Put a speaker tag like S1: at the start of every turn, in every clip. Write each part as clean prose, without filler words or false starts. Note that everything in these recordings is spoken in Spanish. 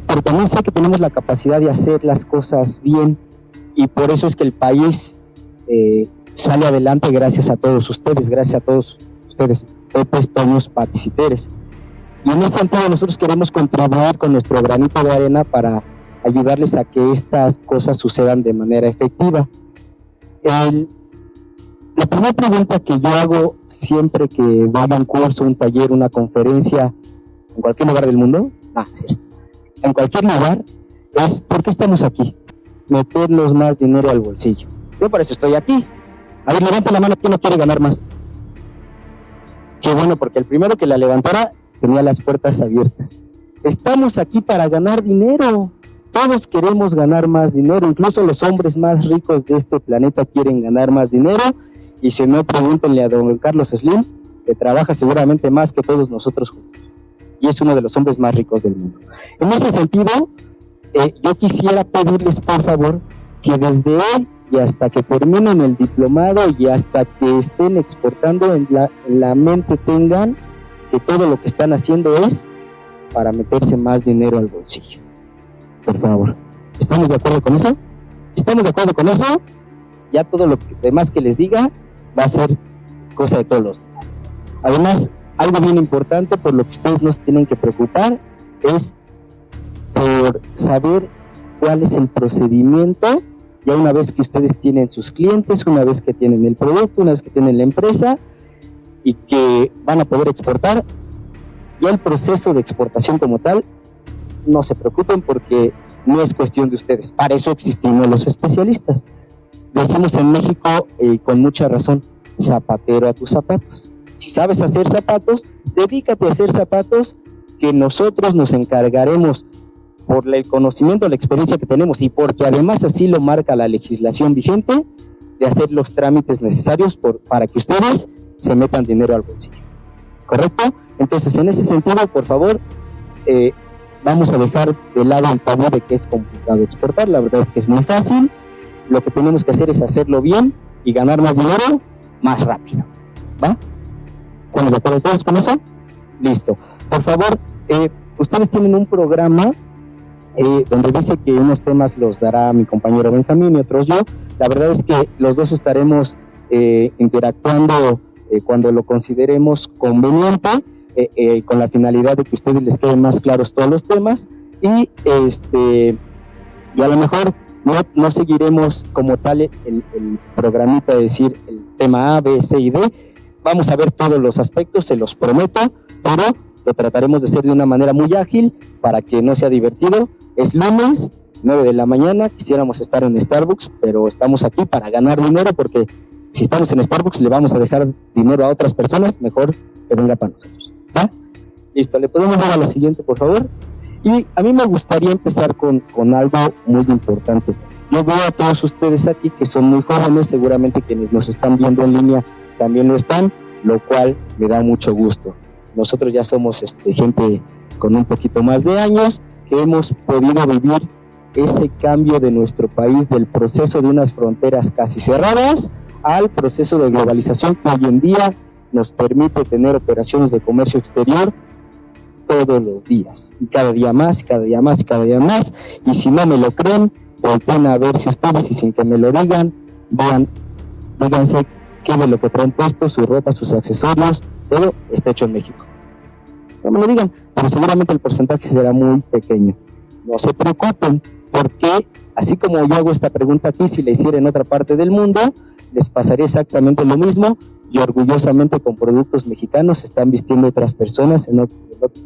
S1: pero también sé que tenemos la capacidad de hacer las cosas bien, y por eso es que el país sale adelante gracias a todos ustedes, Pepes, Toños, Patis y Teres. Y en ese sentido nosotros queremos contribuir con nuestro granito de arena para ayudarles a que estas cosas sucedan de manera efectiva. La primera pregunta que yo hago siempre que doy un curso, un taller, una conferencia, en cualquier lugar del mundo, en cualquier lugar, es ¿por qué estamos aquí? Meternos más dinero al bolsillo. Yo por eso estoy aquí. A ver, levanta la mano, ¿quién no quiere ganar más? Qué bueno, porque el primero que la levantara tenía las puertas abiertas. Estamos aquí para ganar dinero. Todos queremos ganar más dinero, incluso los hombres más ricos de este planeta quieren ganar más dinero, y si no, pregúntenle a don Carlos Slim, que trabaja seguramente más que todos nosotros juntos, y es uno de los hombres más ricos del mundo. En ese sentido, yo quisiera pedirles, por favor, que desde hoy y hasta que terminen el diplomado y hasta que estén exportando, en la mente tengan que todo lo que están haciendo es para meterse más dinero al bolsillo. Por favor, ¿estamos de acuerdo con eso? ¿Estamos de acuerdo con eso? Ya todo lo demás que les diga va a ser cosa de todos los días. Además, algo bien importante por lo que ustedes no se tienen que preocupar es por saber cuál es el procedimiento, ya una vez que ustedes tienen sus clientes, una vez que tienen el producto, una vez que tienen la empresa y que van a poder exportar, ya el proceso de exportación como tal, no se preocupen porque no es cuestión de ustedes, para eso existimos los especialistas. Decimos en México, con mucha razón, zapatero a tus zapatos. Si sabes hacer zapatos, dedícate a hacer zapatos, que nosotros nos encargaremos, por el conocimiento, la experiencia que tenemos y porque además así lo marca la legislación vigente, de hacer los trámites necesarios para que ustedes se metan dinero al bolsillo. ¿Correcto? Entonces, en ese sentido, por favor, vamos a dejar de lado el tabú de que es complicado exportar. La verdad es que es muy fácil. Lo que tenemos que hacer es hacerlo bien y ganar más dinero más rápido. ¿Va? ¿Estamos de acuerdo todos con eso? Listo. Por favor, ustedes tienen un programa donde dice que unos temas los dará mi compañero Benjamín y otros yo. La verdad es que los dos estaremos interactuando cuando lo consideremos conveniente, con la finalidad de que a ustedes les queden más claros todos los temas, y a lo mejor no seguiremos como tal el programita de decir el tema A, B, C y D. Vamos a ver todos los aspectos, se los prometo, pero lo trataremos de hacer de una manera muy ágil para que no sea divertido. Es lunes, 9 de la mañana, quisiéramos estar en Starbucks, pero estamos aquí para ganar dinero, porque si estamos en Starbucks le vamos a dejar dinero a otras personas, mejor que venga para nosotros. ¿Va? Listo, le podemos dar a la siguiente, por favor. Y a mí me gustaría empezar con algo muy importante. Yo veo a todos ustedes aquí que son muy jóvenes, seguramente quienes nos están viendo en línea también lo están, lo cual me da mucho gusto. Nosotros ya somos gente con un poquito más de años, que hemos podido vivir ese cambio de nuestro país, del proceso de unas fronteras casi cerradas al proceso de globalización que hoy en día nos permite tener operaciones de comercio exterior todos los días, y cada día más, y cada día más, y cada día más. Y si no me lo creen, volteen a ver si ustedes, y sin que me lo digan, díganse qué de lo que traen puesto, su ropa, sus accesorios, todo está hecho en México. No me lo digan, pero seguramente el porcentaje será muy pequeño. No se preocupen, porque así como yo hago esta pregunta aquí, si la hiciera en otra parte del mundo, les pasaría exactamente lo mismo, y orgullosamente con productos mexicanos se están vistiendo otras personas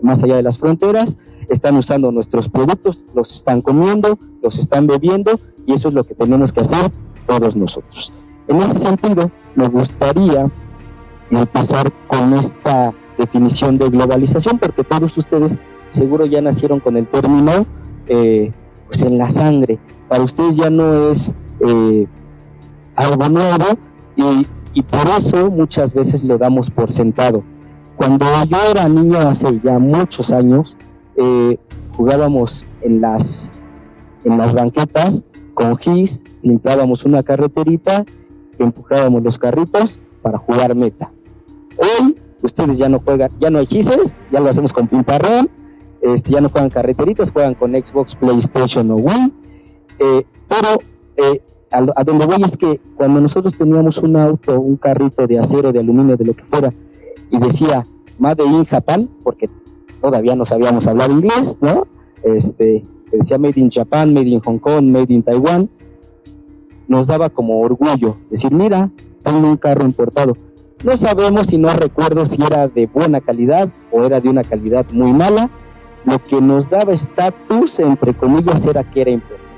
S1: más allá de las fronteras, están usando nuestros productos, los están comiendo, los están bebiendo, y eso es lo que tenemos que hacer todos nosotros. En ese sentido, me gustaría empezar con esta definición de globalización, porque todos ustedes seguro ya nacieron con el término pues en la sangre. Para ustedes ya no es algo nuevo, y por eso muchas veces lo damos por sentado. Cuando yo era niño, hace ya muchos años, jugábamos en las banquetas con gis, limpiábamos una carreterita, empujábamos los carritos para jugar meta. Hoy ustedes ya no juegan, ya no hay gises, ya lo hacemos con pintarrón, ya no juegan carreteritas, juegan con Xbox, PlayStation o Wii, pero a donde voy es que cuando nosotros teníamos un auto, un carrito de acero, de aluminio, de lo que fuera, y decía Made in Japan, porque todavía no sabíamos hablar inglés, ¿no? Decía Made in Japan, Made in Hong Kong, Made in Taiwan, nos daba como orgullo decir, mira, tengo un carro importado. No sabemos y no recuerdo si era de buena calidad o era de una calidad muy mala. Lo que nos daba estatus, entre comillas, era que era importado.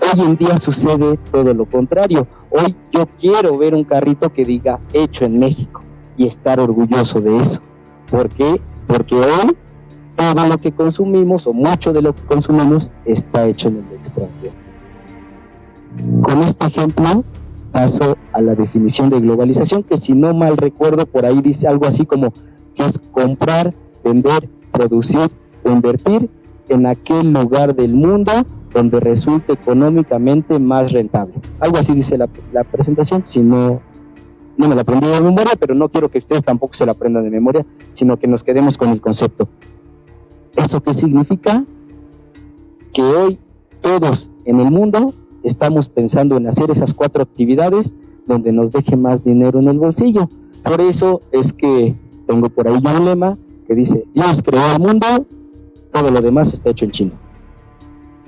S1: Hoy en día sucede todo lo contrario. Hoy yo quiero ver un carrito que diga hecho en México y estar orgulloso de eso. ¿Por qué? Porque hoy todo lo que consumimos o mucho de lo que consumimos está hecho en el extranjero. Con este ejemplo paso a la definición de globalización, que si no mal recuerdo por ahí dice algo así como que es comprar, vender, producir o invertir en aquel lugar del mundo donde resulte económicamente más rentable. Algo así dice la presentación, si no me la aprendí de memoria, pero no quiero que ustedes tampoco se la aprendan de memoria, sino que nos quedemos con el concepto. ¿Eso qué significa? Que hoy todos en el mundo estamos pensando en hacer esas 4 actividades donde nos deje más dinero en el bolsillo. Por eso es que tengo por ahí ya un lema que dice, Dios creó el mundo, todo lo demás está hecho en China.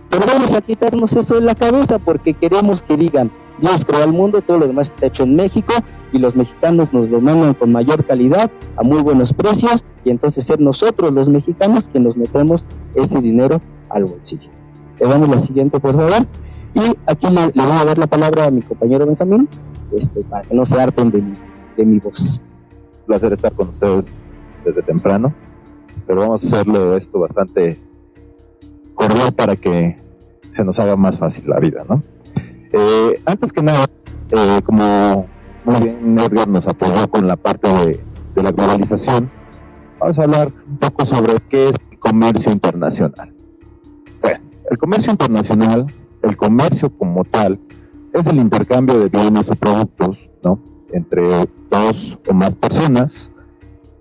S1: Pero vamos a quitarnos eso de la cabeza porque queremos que digan, Dios creó el mundo, todo lo demás está hecho en México y los mexicanos nos lo mandan con mayor calidad, a muy buenos precios, y entonces ser nosotros los mexicanos que nos metemos ese dinero al bolsillo. Le damos la siguiente, por favor. Y aquí le voy a dar la palabra a mi compañero Benjamín, para que no se harten de mi voz.
S2: Un placer estar con ustedes desde temprano, pero vamos a hacerlo esto bastante cordial para que se nos haga más fácil la vida, ¿no? Antes que nada, como muy bien Edgar nos apoyó con la parte de la globalización, vamos a hablar un poco sobre qué es el comercio internacional. Bueno, el comercio internacional, el comercio como tal, es el intercambio de bienes o productos, ¿no?, entre 2 o más personas.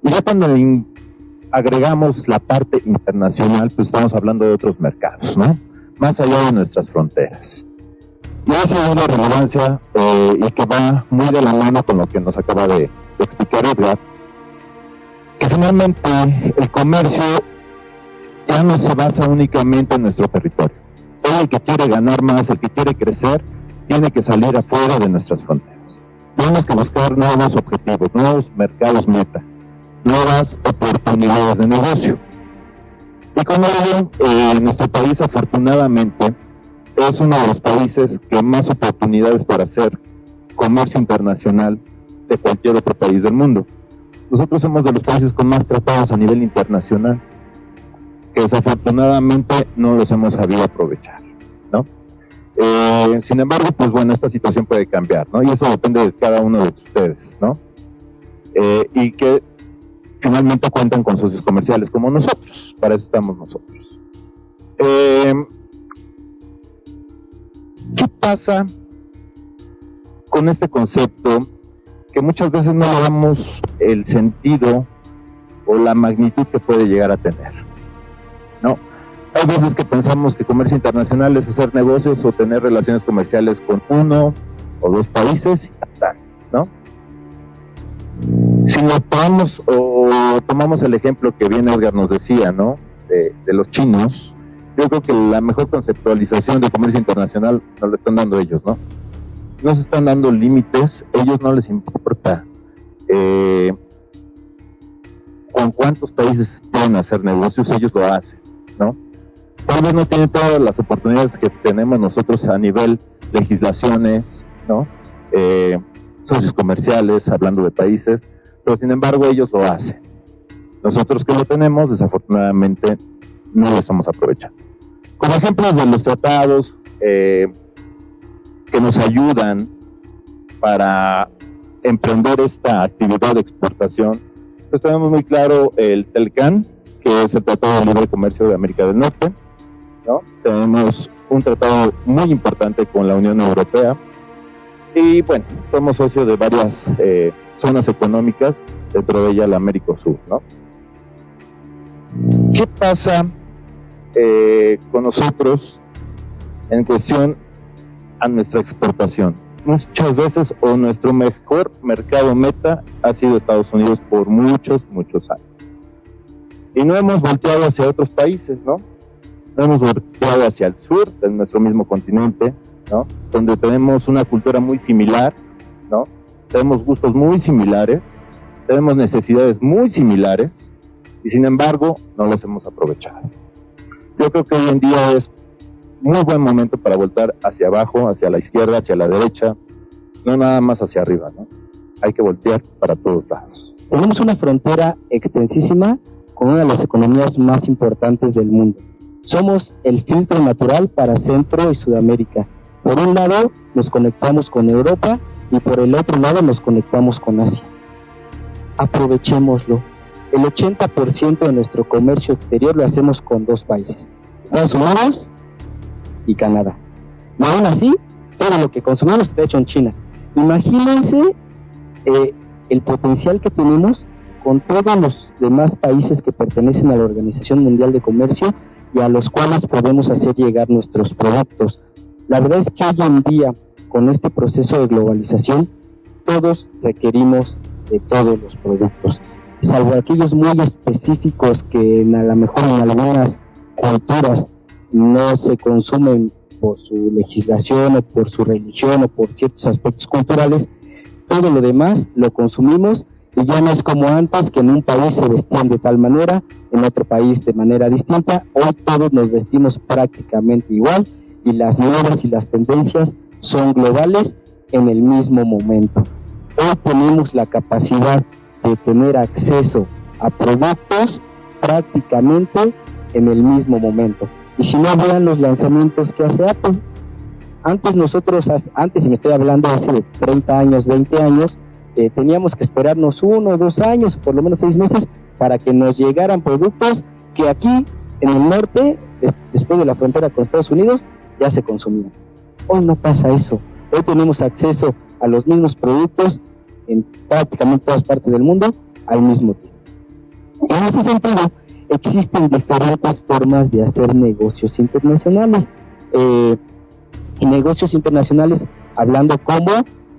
S2: Y ya cuando agregamos la parte internacional, pues estamos hablando de otros mercados, ¿no?, más allá de nuestras fronteras. Y esa es una relevancia y que va muy de la mano con lo que nos acaba de explicar Edgar, que finalmente el comercio ya no se basa únicamente en nuestro territorio. Todo el que quiere ganar más, el que quiere crecer, tiene que salir afuera de nuestras fronteras. Tenemos que buscar nuevos objetivos, nuevos mercados meta, nuevas oportunidades de negocio. Y con ello, nuestro país afortunadamente es uno de los países que más oportunidades para hacer comercio internacional de cualquier otro país del mundo. Nosotros somos de los países con más tratados a nivel internacional, que desafortunadamente no los hemos sabido aprovechar, ¿no? Sin embargo, pues bueno, esta situación puede cambiar, ¿no? Y eso depende de cada uno de ustedes, ¿no? Y que finalmente cuentan con socios comerciales como nosotros, para eso estamos nosotros. ¿Qué pasa con este concepto que muchas veces no le damos el sentido o la magnitud que puede llegar a tener, ¿no? Hay veces que pensamos que comercio internacional es hacer negocios o tener relaciones comerciales con 1 o 2 países y tal, ¿no? Si lo tomamos el ejemplo que bien Edgar nos decía, ¿no?, de los chinos, yo creo que la mejor conceptualización de comercio internacional nos lo están dando ellos, ¿no? No se están dando límites, ellos no les importa con cuántos países pueden hacer negocios, ellos lo hacen, ¿no? Tal vez no tienen todas las oportunidades que tenemos nosotros a nivel legislaciones, ¿no?, socios comerciales, hablando de países, pero sin embargo ellos lo hacen. Nosotros que lo tenemos, desafortunadamente, no lo estamos aprovechando. Como ejemplos de los tratados que nos ayudan para emprender esta actividad de exportación, pues tenemos muy claro el TELCAN, que es el Tratado de Libre Comercio de América del Norte, ¿no? Tenemos un tratado muy importante con la Unión Europea y bueno, somos socios de varias zonas económicas, dentro de ella la América Sur, ¿no? ¿Qué pasa con nosotros en cuestión a nuestra exportación? Muchas veces, o nuestro mejor mercado meta ha sido Estados Unidos por muchos años. Y no hemos volteado hacia otros países, ¿no? No hemos volteado hacia el sur de nuestro mismo continente, ¿no? Donde tenemos una cultura muy similar, ¿no? Tenemos gustos muy similares, tenemos necesidades muy similares, y sin embargo no las hemos aprovechado. Yo creo que hoy en día es muy buen momento para voltar hacia abajo, hacia la izquierda, hacia la derecha, no nada más hacia arriba, ¿no? Hay que voltear para todos lados.
S1: Tenemos una frontera extensísima con una de las economías más importantes del mundo. Somos el filtro natural para Centro y Sudamérica. Por un lado nos conectamos con Europa y por el otro lado nos conectamos con Asia. Aprovechémoslo. El 80% de nuestro comercio exterior lo hacemos con dos países, Estados Unidos y Canadá. Y aún así, todo lo que consumimos está hecho en China. Imagínense el potencial que tenemos con todos los demás países que pertenecen a la Organización Mundial de Comercio y a los cuales podemos hacer llegar nuestros productos. La verdad es que hoy en día, con este proceso de globalización, todos requerimos de todos los productos, salvo aquellos muy específicos que a lo mejor en algunas culturas no se consumen por su legislación o por su religión o por ciertos aspectos culturales. Todo lo demás lo consumimos y ya no es como antes, que en un país se vestían de tal manera, en otro país de manera distinta. Hoy todos nos vestimos prácticamente igual y las modas y las tendencias son globales en el mismo momento. Hoy tenemos la capacidad de tener acceso a productos prácticamente en el mismo momento. Y si no, vean los lanzamientos que hace Apple. Antes y me estoy hablando hace de 30 años, 20 años, teníamos que esperarnos 1 o 2 años, o por lo menos 6 meses, para que nos llegaran productos que aquí, en el norte, después de la frontera con Estados Unidos, ya se consumían. Hoy no pasa eso. Hoy tenemos acceso a los mismos productos en prácticamente todas partes del mundo al mismo tiempo. En ese sentido, existen diferentes formas de hacer negocios internacionales. Y negocios internacionales, hablando cómo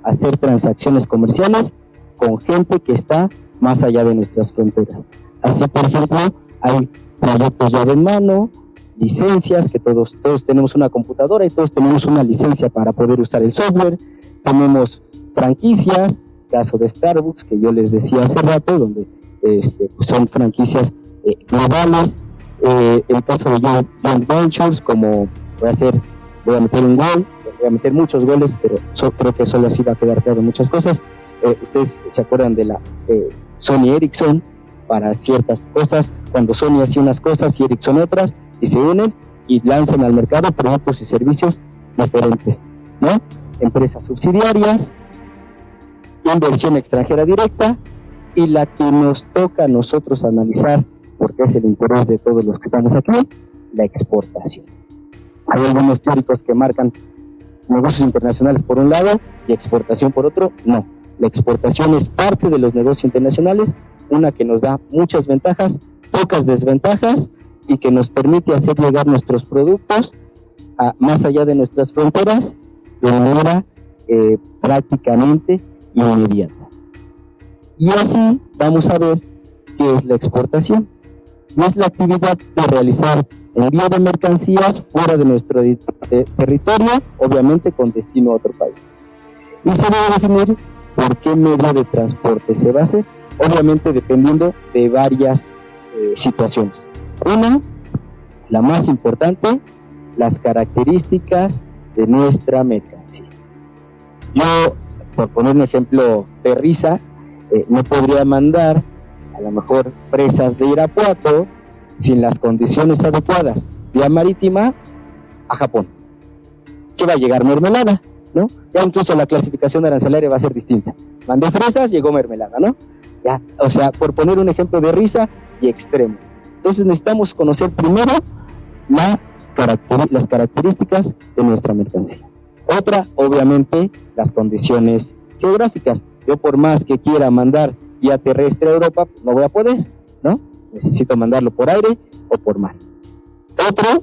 S1: hacer transacciones comerciales con gente que está más allá de nuestras fronteras. Así, por ejemplo, hay proyectos llave en mano, licencias, que todos tenemos una computadora y todos tenemos una licencia para poder usar el software. Tenemos franquicias, caso de Starbucks, que yo les decía hace rato, donde pues son franquicias globales. El caso de Joint Ventures, como voy a meter un gol, voy a meter muchos goles, pero creo que solo así va a quedar claro muchas cosas. Ustedes se acuerdan de la Sony Ericsson para ciertas cosas, cuando Sony hacía unas cosas y Ericsson otras, y se unen y lanzan al mercado productos y servicios diferentes, ¿no? Empresas subsidiarias, inversión extranjera directa, y la que nos toca a nosotros analizar, porque es el interés de todos los que estamos aquí, la exportación. Hay algunos teóricos que marcan negocios internacionales por un lado y exportación por otro. No, la exportación es parte de los negocios internacionales, una que nos da muchas ventajas, pocas desventajas, y que nos permite hacer llegar nuestros productos más allá de nuestras fronteras de manera prácticamente inmediata. Y así vamos a ver qué es la exportación. Y es la actividad de realizar envío de mercancías fuera de nuestro territorio, obviamente con destino a otro país. Y se debe definir por qué medio de transporte se va a hacer, obviamente dependiendo de varias situaciones. Una, la más importante, las características de nuestra mercancía. Yo, por poner un ejemplo de risa, no podría mandar a lo mejor fresas de Irapuato sin las condiciones adecuadas vía marítima a Japón. ¿Qué va a llegar? Mermelada, ¿no? Ya incluso la clasificación arancelaria va a ser distinta. Mandé fresas, llegó mermelada, ¿no? Ya, o sea, por poner un ejemplo de risa y extremo. Entonces necesitamos conocer primero las características de nuestra mercancía. Otra, obviamente, las condiciones geográficas. Yo por más que quiera mandar vía terrestre a Europa, no voy a poder, ¿no? necesito mandarlo por aire o por mar. Otro,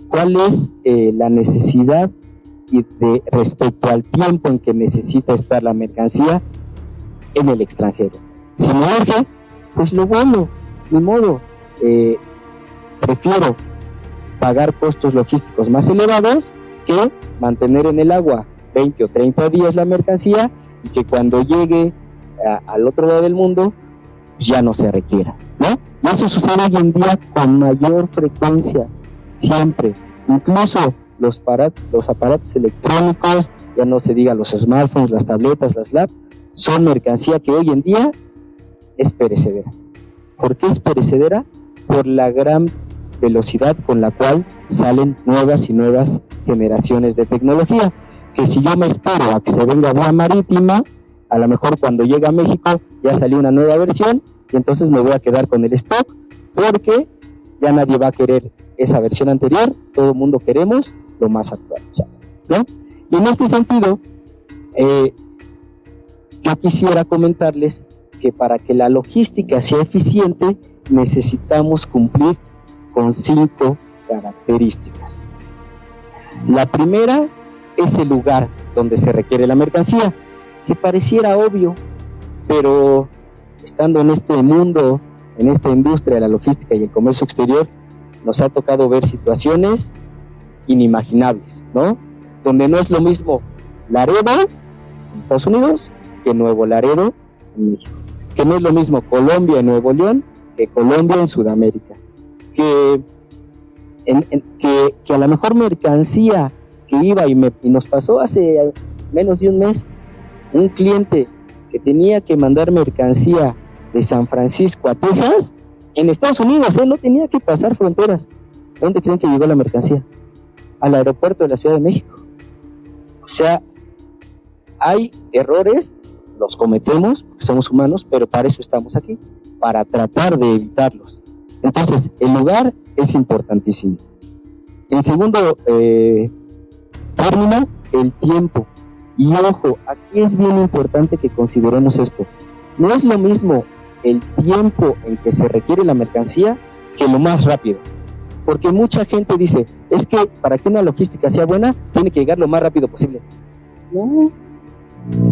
S1: ¿cuál es la necesidad respecto al tiempo en que necesita estar la mercancía en el extranjero? Si me urge, pues lo vuelo, ni modo. Prefiero pagar costos logísticos más elevados que mantener en el agua 20 o 30 días la mercancía y que cuando llegue al otro lado del mundo ya no se requiera, ¿no? Y eso sucede hoy en día con mayor frecuencia, siempre. Incluso los aparatos electrónicos, ya no se diga los smartphones, las tabletas, las laptops, son mercancía que hoy en día es perecedera. ¿Por qué es perecedera? Por la gran velocidad con la cual salen nuevas y nuevas generaciones de tecnología, que si yo me espero a que se venga vía marítima, a lo mejor cuando llega a México ya salió una nueva versión y entonces me voy a quedar con el stock porque ya nadie va a querer esa versión anterior, todo el mundo queremos lo más actualizado, ¿no? Y en este sentido, yo quisiera comentarles que para que la logística sea eficiente necesitamos cumplir con 5 características. La primera es el lugar donde se requiere la mercancía, que pareciera obvio, pero estando en este mundo, en esta industria de la logística y el comercio exterior, nos ha tocado ver situaciones inimaginables, ¿no? Donde no es lo mismo Laredo en Estados Unidos que Nuevo Laredo en México, que no es lo mismo Colombia en Nuevo León que Colombia en Sudamérica, que a la mejor mercancía que iba y nos pasó hace menos de un mes, un cliente que tenía que mandar mercancía de San Francisco a Texas, en Estados Unidos, no tenía que pasar fronteras. ¿Dónde creen que llegó la mercancía? Al aeropuerto de la Ciudad de México. O sea, hay errores, los cometemos, porque somos humanos, pero para eso estamos aquí, para tratar de evitarlos. Entonces, el lugar es importantísimo. En segundo término, el tiempo. Y ojo, aquí es bien importante que consideremos esto. No es lo mismo el tiempo en que se requiere la mercancía que lo más rápido. Porque mucha gente dice, es que para que una logística sea buena, tiene que llegar lo más rápido posible. No.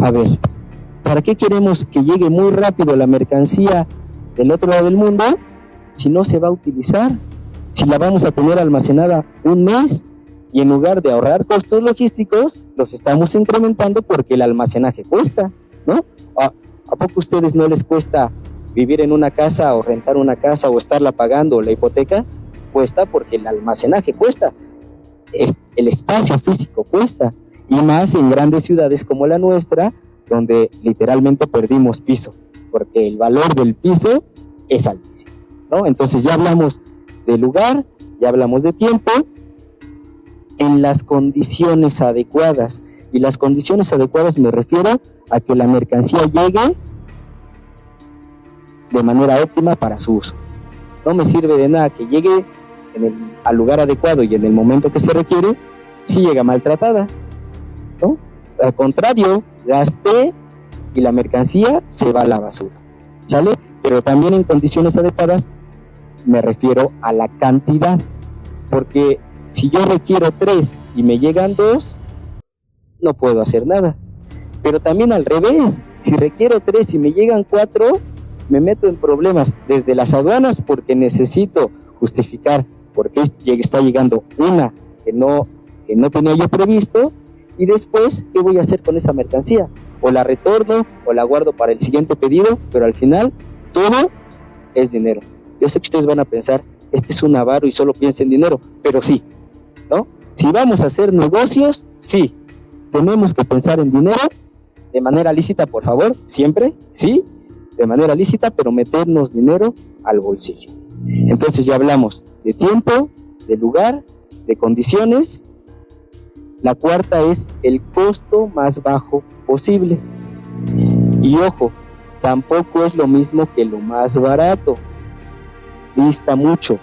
S1: A ver, ¿para qué queremos que llegue muy rápido la mercancía del otro lado del mundo si no se va a utilizar? Si la vamos a tener almacenada un mes y en lugar de ahorrar costos logísticos, los estamos incrementando porque el almacenaje cuesta, ¿no? ¿A poco a ustedes no les cuesta vivir en una casa o rentar una casa o estarla pagando la hipoteca? Cuesta porque el almacenaje cuesta, el espacio físico cuesta, y más en grandes ciudades como la nuestra, donde literalmente perdimos piso, porque el valor del piso es altísimo, ¿no? Entonces ya hablamos de lugar, ya hablamos de tiempo, en las condiciones adecuadas, y las condiciones adecuadas me refiero a que la mercancía llegue de manera óptima para su uso. No me sirve de nada que llegue al lugar adecuado y en el momento que se requiere, si llega maltratada, ¿no? Al contrario, gasté y la mercancía se va a la basura, ¿sale? Pero también en condiciones adecuadas me refiero a la cantidad, porque si yo requiero 3 y me llegan 2, no puedo hacer nada. Pero también al revés, si requiero 3 y me llegan 4, me meto en problemas desde las aduanas porque necesito justificar por qué está llegando una que no tenía yo previsto, y después, ¿qué voy a hacer con esa mercancía? O la retorno o la guardo para el siguiente pedido, pero al final todo es dinero. Yo sé que ustedes van a pensar, este es un avaro y solo piensa en dinero, pero sí, ¿no? Si vamos a hacer negocios, sí, tenemos que pensar en dinero de manera lícita, por favor, siempre, sí, de manera lícita, pero meternos dinero al bolsillo. Entonces ya hablamos de tiempo, de lugar, de condiciones. La cuarta es el costo más bajo posible. Y ojo, tampoco es lo mismo que lo más barato. Dista mucho.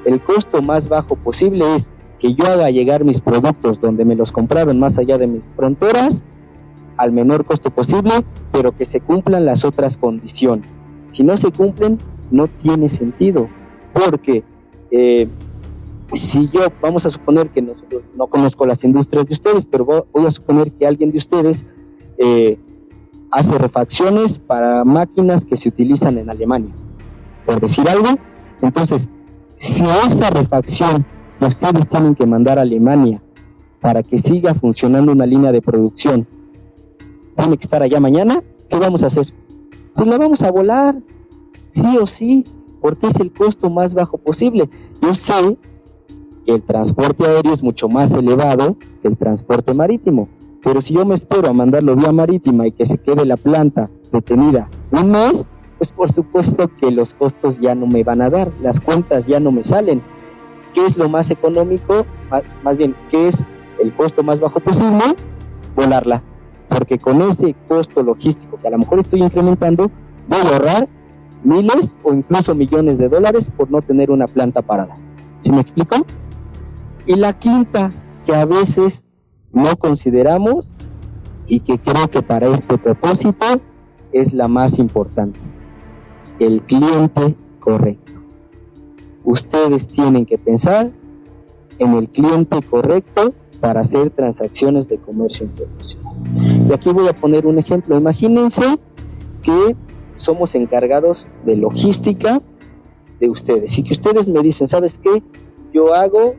S1: El costo más bajo posible es que yo haga llegar mis productos donde me los compraron más allá de mis fronteras al menor costo posible, pero que se cumplan las otras condiciones. Si no se cumplen, no tiene sentido, porque si yo, vamos a suponer que nosotros, no conozco las industrias de ustedes, pero voy a suponer que alguien de ustedes hace refacciones para máquinas que se utilizan en Alemania, por decir algo. Entonces, si esa refacción que ustedes tienen que mandar a Alemania para que siga funcionando una línea de producción, tiene que estar allá mañana, ¿qué vamos a hacer? Pues la vamos a volar, sí o sí, porque es el costo más bajo posible. Yo sé que el transporte aéreo es mucho más elevado que el transporte marítimo, pero si yo me espero a mandarlo vía marítima y que se quede la planta detenida un mes, pues por supuesto que los costos ya no me van a dar, las cuentas ya no me salen. ¿Qué es lo más económico? Más bien, ¿qué es el costo más bajo posible? Volarla, porque con ese costo logístico que a lo mejor estoy incrementando, voy a ahorrar miles o incluso millones de dólares por no tener una planta parada. ¿Sí me explico? Y la quinta, que a veces no consideramos y que creo que para este propósito es la más importante: el cliente correcto. Ustedes tienen que pensar en el cliente correcto para hacer transacciones de comercio internacional. Y aquí voy a poner un ejemplo. Imagínense que somos encargados de logística de ustedes y que ustedes me dicen, ¿sabes qué? Yo hago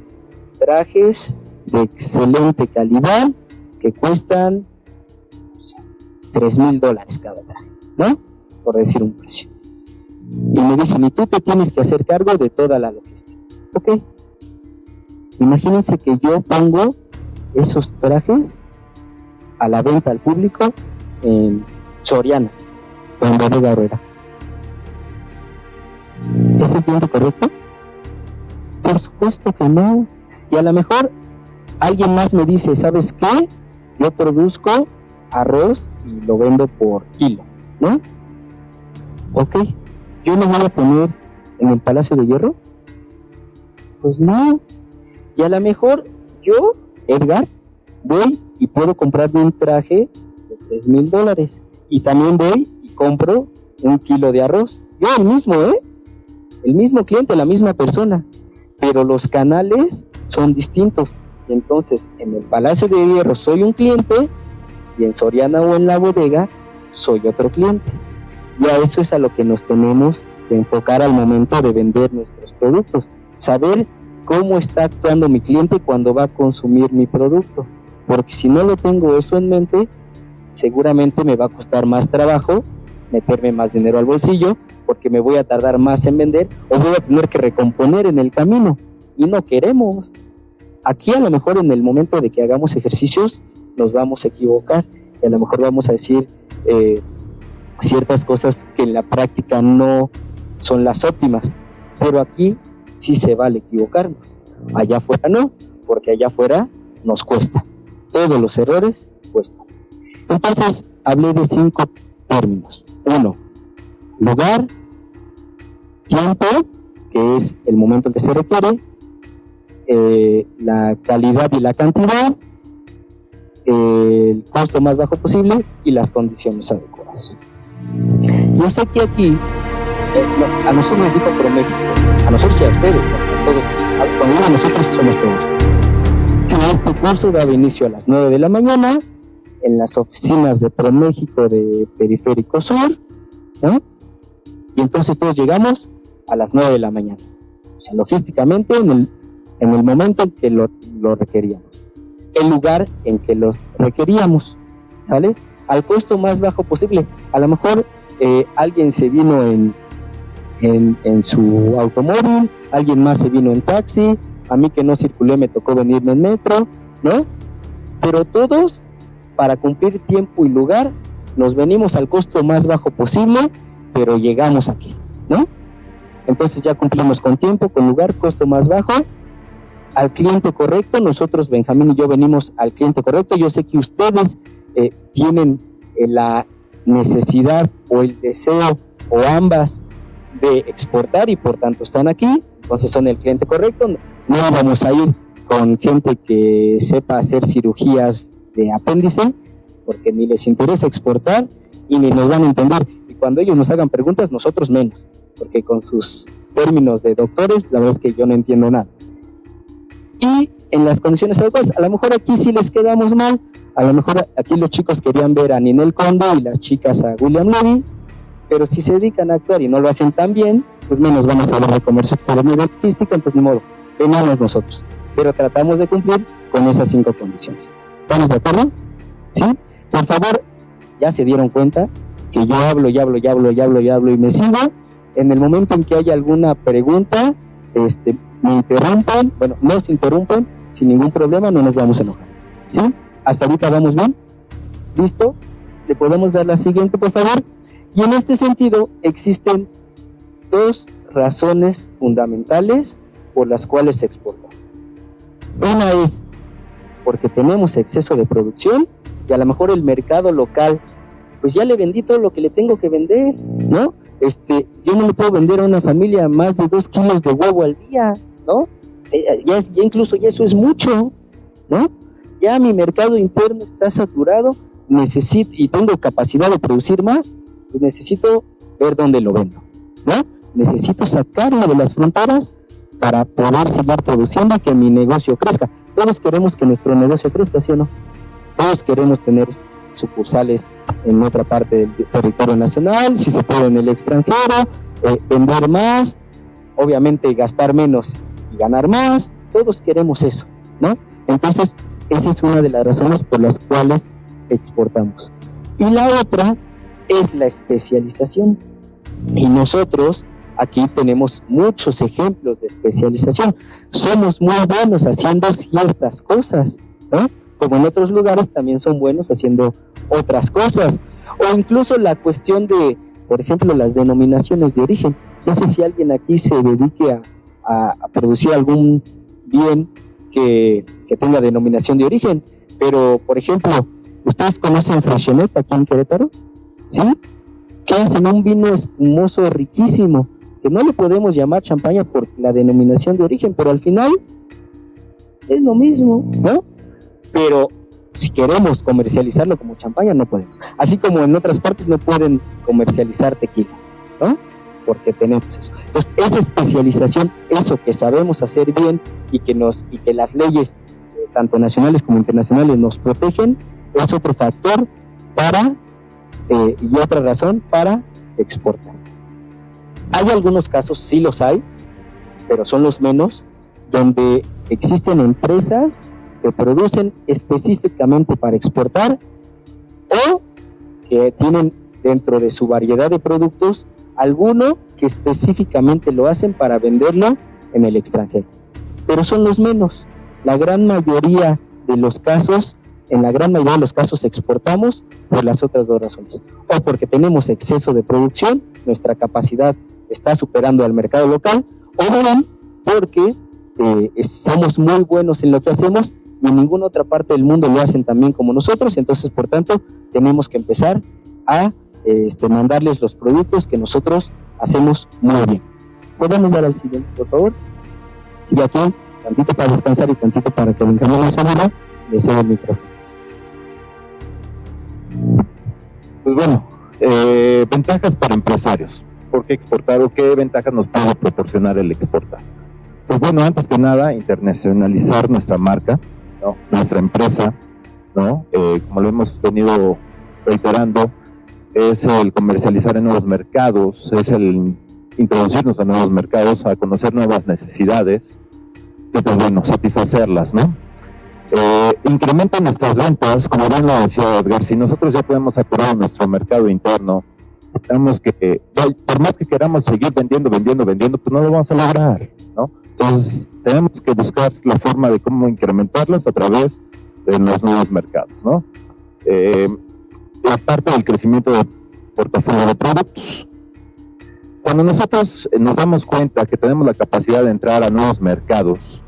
S1: trajes de excelente calidad que cuestan $3,000 cada traje, ¿no? Por decir un precio. Y me dicen, y tú te tienes que hacer cargo de toda la logística. Ok. Imagínense que yo pongo esos trajes a la venta al público en Soriana o en Bodega Aurrera. ¿Es el cliente correcto? Por supuesto que no. Y a lo mejor alguien más me dice, ¿sabes qué? Yo produzco arroz y lo vendo por kilo, ¿no? Ok, ¿yo lo voy a poner en el Palacio de Hierro? Pues no. Y a lo mejor yo, Edgar, voy y puedo comprarme un traje de $3,000 y también voy y compro un kilo de arroz. Yo el mismo, el mismo cliente, la misma persona, pero los canales son distintos. Entonces, en el Palacio de Hierro soy un cliente y en Soriana o en la bodega soy otro cliente. Y a eso es a lo que nos tenemos que enfocar al momento de vender nuestros productos. Saber cómo está actuando mi cliente cuando va a consumir mi producto. Porque si no lo tengo eso en mente, seguramente me va a costar más trabajo meterme más dinero al bolsillo, porque me voy a tardar más en vender o voy a tener que recomponer en el camino. Y no queremos. Aquí a lo mejor en el momento de que hagamos ejercicios nos vamos a equivocar y a lo mejor vamos a decir ciertas cosas que en la práctica no son las óptimas, pero aquí sí se vale equivocarnos. Allá afuera no, porque allá afuera nos cuesta. Todos los errores cuestan. Entonces hablé de 5 términos. 1, lugar, tiempo, que es el momento en que se requiere, la calidad y la cantidad, el costo más bajo posible y las condiciones adecuadas. Yo sé que aquí a nosotros nos dijo ProMéxico, a nosotros y a ustedes, cuando a nosotros somos todos, que este curso daba inicio a las 9 de la mañana en las oficinas de ProMéxico de Periférico Sur, ¿no? Y entonces todos llegamos a las 9 de la mañana, o sea, logísticamente en el momento en que lo requeríamos, el lugar en que lo requeríamos, ¿sale? Al costo más bajo posible. A lo mejor alguien se vino en su automóvil, alguien más se vino en taxi, a mí que no circulé me tocó venirme en metro, ¿no? Pero todos, para cumplir tiempo y lugar, nos venimos al costo más bajo posible, pero llegamos aquí, ¿no? Entonces ya cumplimos con tiempo, con lugar, costo más bajo, al cliente correcto. Nosotros, Benjamín y yo, venimos al cliente correcto. Yo sé que ustedes tienen la necesidad o el deseo o ambas de exportar y por tanto están aquí, entonces son el cliente correcto. No vamos a ir con gente que sepa hacer cirugías de apéndice porque ni les interesa exportar y ni nos van a entender, y cuando ellos nos hagan preguntas nosotros menos, porque con sus términos de doctores, la verdad es que yo no entiendo nada. Y en las condiciones adecuadas, a lo mejor aquí sí les quedamos mal, a lo mejor aquí los chicos querían ver a Ninel Conde y las chicas a William Levy, pero si se dedican a actuar y no lo hacen tan bien, pues menos vamos a hablar de comercio exterior ni de artística, entonces ni modo, venamos nosotros. Pero tratamos de cumplir con esas 5 condiciones. ¿Estamos de acuerdo? ¿Sí? Por favor, ya se dieron cuenta que yo hablo y me sigo. En el momento en que haya alguna pregunta, me interrumpan, bueno, nos interrumpan, sin ningún problema, no nos vamos a enojar. ¿Sí? Hasta ahorita vamos bien. ¿Listo? ¿Le podemos dar la siguiente, por favor? Y en este sentido, existen 2 razones fundamentales por las cuales se exporta. Una es porque tenemos exceso de producción y a lo mejor el mercado local, pues ya le vendí todo lo que le tengo que vender, ¿no? Yo no le puedo vender a una familia más de 2 kilos de huevo al día, ¿no? Ya incluso ya eso es mucho, ¿no? Ya mi mercado interno está saturado, necesito, y tengo capacidad de producir más, pues necesito ver dónde lo vendo, ¿no? Necesito sacarlo de las fronteras para poder seguir produciendo y que mi negocio crezca. Todos queremos que nuestro negocio crezca, ¿sí o no? Todos queremos tener sucursales en otra parte del territorio nacional, si se puede en el extranjero, vender más, obviamente gastar menos y ganar más, todos queremos eso, ¿no? Entonces, esa es una de las razones por las cuales exportamos. Y la otra es la especialización. Y nosotros aquí tenemos muchos ejemplos de especialización. Somos muy buenos haciendo ciertas cosas, ¿no? Como en otros lugares también son buenos haciendo otras cosas. O incluso la cuestión de, por ejemplo, las denominaciones de origen. No sé si alguien aquí se dedique a producir algún bien que tenga denominación de origen, pero, por ejemplo, ¿ustedes conocen Freixenet aquí en Querétaro? ¿Sí? Que hacen un vino espumoso riquísimo, que no le podemos llamar champaña por la denominación de origen, pero al final es lo mismo, ¿no? Pero si queremos comercializarlo como champaña, no podemos. Así como en otras partes no pueden comercializar tequila, ¿no? Porque tenemos eso. Entonces, esa especialización, eso que sabemos hacer bien y que las leyes, tanto nacionales como internacionales, nos protegen, es otro factor y otra razón para exportar. Hay algunos casos, sí los hay, pero son los menos, donde existen empresas que producen específicamente para exportar o que tienen dentro de su variedad de productos alguno que específicamente lo hacen para venderlo en el extranjero. Pero son los menos. En la gran mayoría de los casos exportamos por las otras 2 razones. O porque tenemos exceso de producción, nuestra capacidad está superando al mercado local, o bien porque somos muy buenos en lo que hacemos y en ninguna otra parte del mundo lo hacen tan bien como nosotros, entonces por tanto tenemos que empezar a mandarles los productos que nosotros hacemos muy bien. ¿Podemos dar al siguiente, por favor? Y aquí, tantito para descansar y tantito para que vengamos la sonora, le cedo el micrófono.
S2: Pues bueno, ventajas para empresarios. ¿Por qué exportar o qué ventajas nos puede proporcionar el exportar? Pues bueno, antes que nada, internacionalizar nuestra marca, ¿no? Nuestra empresa, ¿no? Como lo hemos venido reiterando, es el comercializar en nuevos mercados, es el introducirnos a nuevos mercados, a conocer nuevas necesidades y pues bueno, satisfacerlas, ¿no? Incrementan nuestras ventas, como bien lo decía Edgar, si nosotros ya podemos saturar nuestro mercado interno, tenemos que, por más que queramos seguir vendiendo, pues no lo vamos a lograr, ¿no? Entonces tenemos que buscar la forma de cómo incrementarlas a través de los nuevos mercados, ¿no? Aparte del crecimiento de portafolio de productos. Cuando nosotros nos damos cuenta que tenemos la capacidad de entrar a nuevos mercados,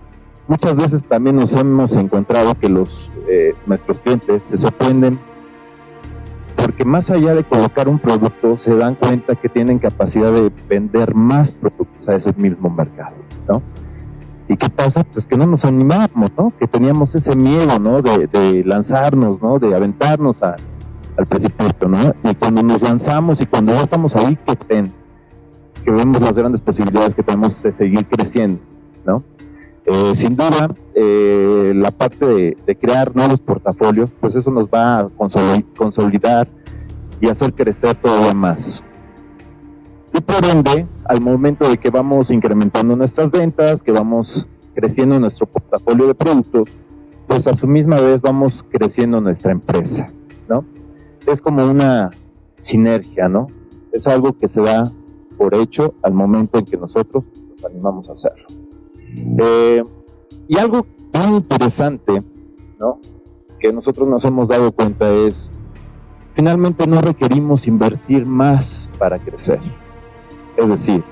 S2: muchas veces también nos hemos encontrado que nuestros clientes se sorprenden porque más allá de colocar un producto, se dan cuenta que tienen capacidad de vender más productos a ese mismo mercado, ¿no? ¿Y qué pasa? Pues que no nos animamos, ¿no? Que teníamos ese miedo, ¿no? De lanzarnos, ¿no? De aventarnos al precipicio, ¿no? Y cuando nos lanzamos y cuando ya estamos ahí, ¿qué creen? que vemos las grandes posibilidades que tenemos de seguir creciendo, ¿no? Sin duda, la parte de crear nuevos portafolios, pues eso nos va a consolidar y hacer crecer todavía más. Y por ende, al momento de que vamos incrementando nuestras ventas, que vamos creciendo nuestro portafolio de productos, pues a su misma vez vamos creciendo nuestra empresa, ¿no? Es como una sinergia, ¿no? Es algo que se da por hecho al momento en que nosotros nos animamos a hacerlo. Y algo muy interesante, ¿no?, que nosotros nos hemos dado cuenta es, finalmente no requerimos invertir más para crecer. Es decir,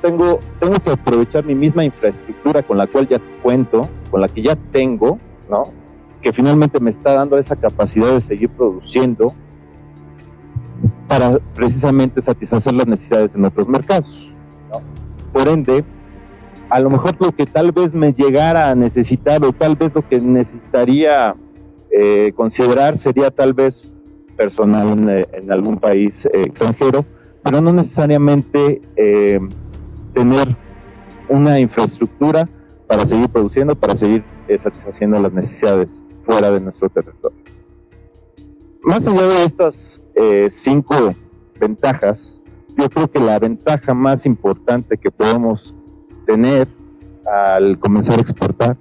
S2: tengo que aprovechar mi misma infraestructura con la cual ya cuento, con la que ya tengo, ¿no?, que finalmente me está dando esa capacidad de seguir produciendo para precisamente satisfacer las necesidades en otros mercados, ¿no? Por ende, a lo mejor lo que tal vez me llegara a necesitar, o tal vez lo que necesitaría considerar, sería tal vez personal en algún país extranjero, pero no necesariamente tener una infraestructura para seguir produciendo, para seguir satisfaciendo las necesidades fuera de nuestro territorio. Más allá de estas 5 ventajas, yo creo que la ventaja más importante que podemos tener al comenzar a exportar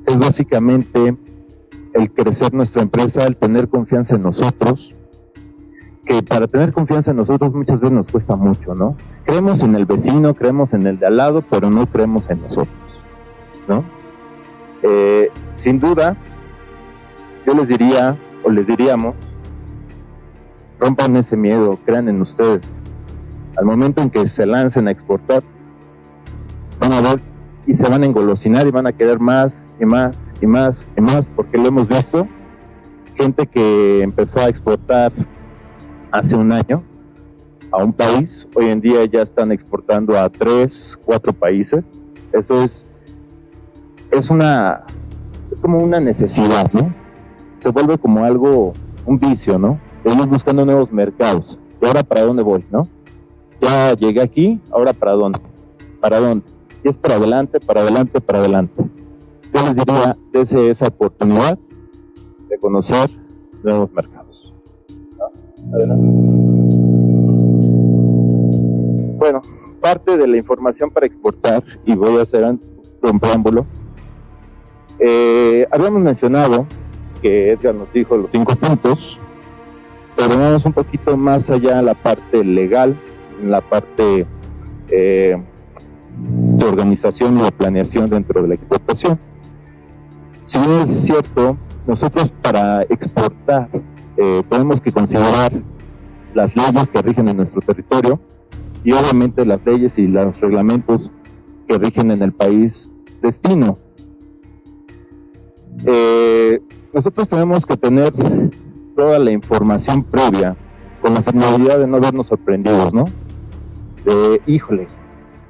S2: es básicamente el crecer nuestra empresa, el tener confianza en nosotros, que para tener confianza en nosotros muchas veces nos cuesta mucho, ¿no? Creemos en el vecino, creemos en el de al lado, pero no creemos en nosotros, ¿no? Sin duda, yo les diría, o les diríamos, rompan ese miedo, crean en ustedes. Al momento en que se lancen a exportar, van a ver y se van a engolosinar y van a querer más y más y más y más, porque lo hemos visto, gente que empezó a exportar hace un año a un país, hoy en día ya están exportando a 3, 4 países. Eso es como una necesidad, ¿no? Se vuelve como algo, un vicio, ¿no? Estamos buscando nuevos mercados. ¿Y ahora para dónde voy, no? Ya llegué aquí, ¿ahora para dónde? ¿Para dónde? Y es para adelante, para adelante, para adelante. Yo les diría, dése esa oportunidad de conocer nuevos mercados. ¿No? Adelante. Bueno, parte de la información para exportar, y voy a hacer un preámbulo. Habíamos mencionado que Edgar nos dijo los 5 puntos, pero vamos un poquito más allá a la parte legal, la parte de organización y de planeación dentro de la exportación. Si bien es cierto, nosotros para exportar tenemos que considerar las leyes que rigen en nuestro territorio y obviamente las leyes y los reglamentos que rigen en el país destino. Nosotros tenemos que tener toda la información previa con la finalidad de no vernos sorprendidos, ¿no? Híjole,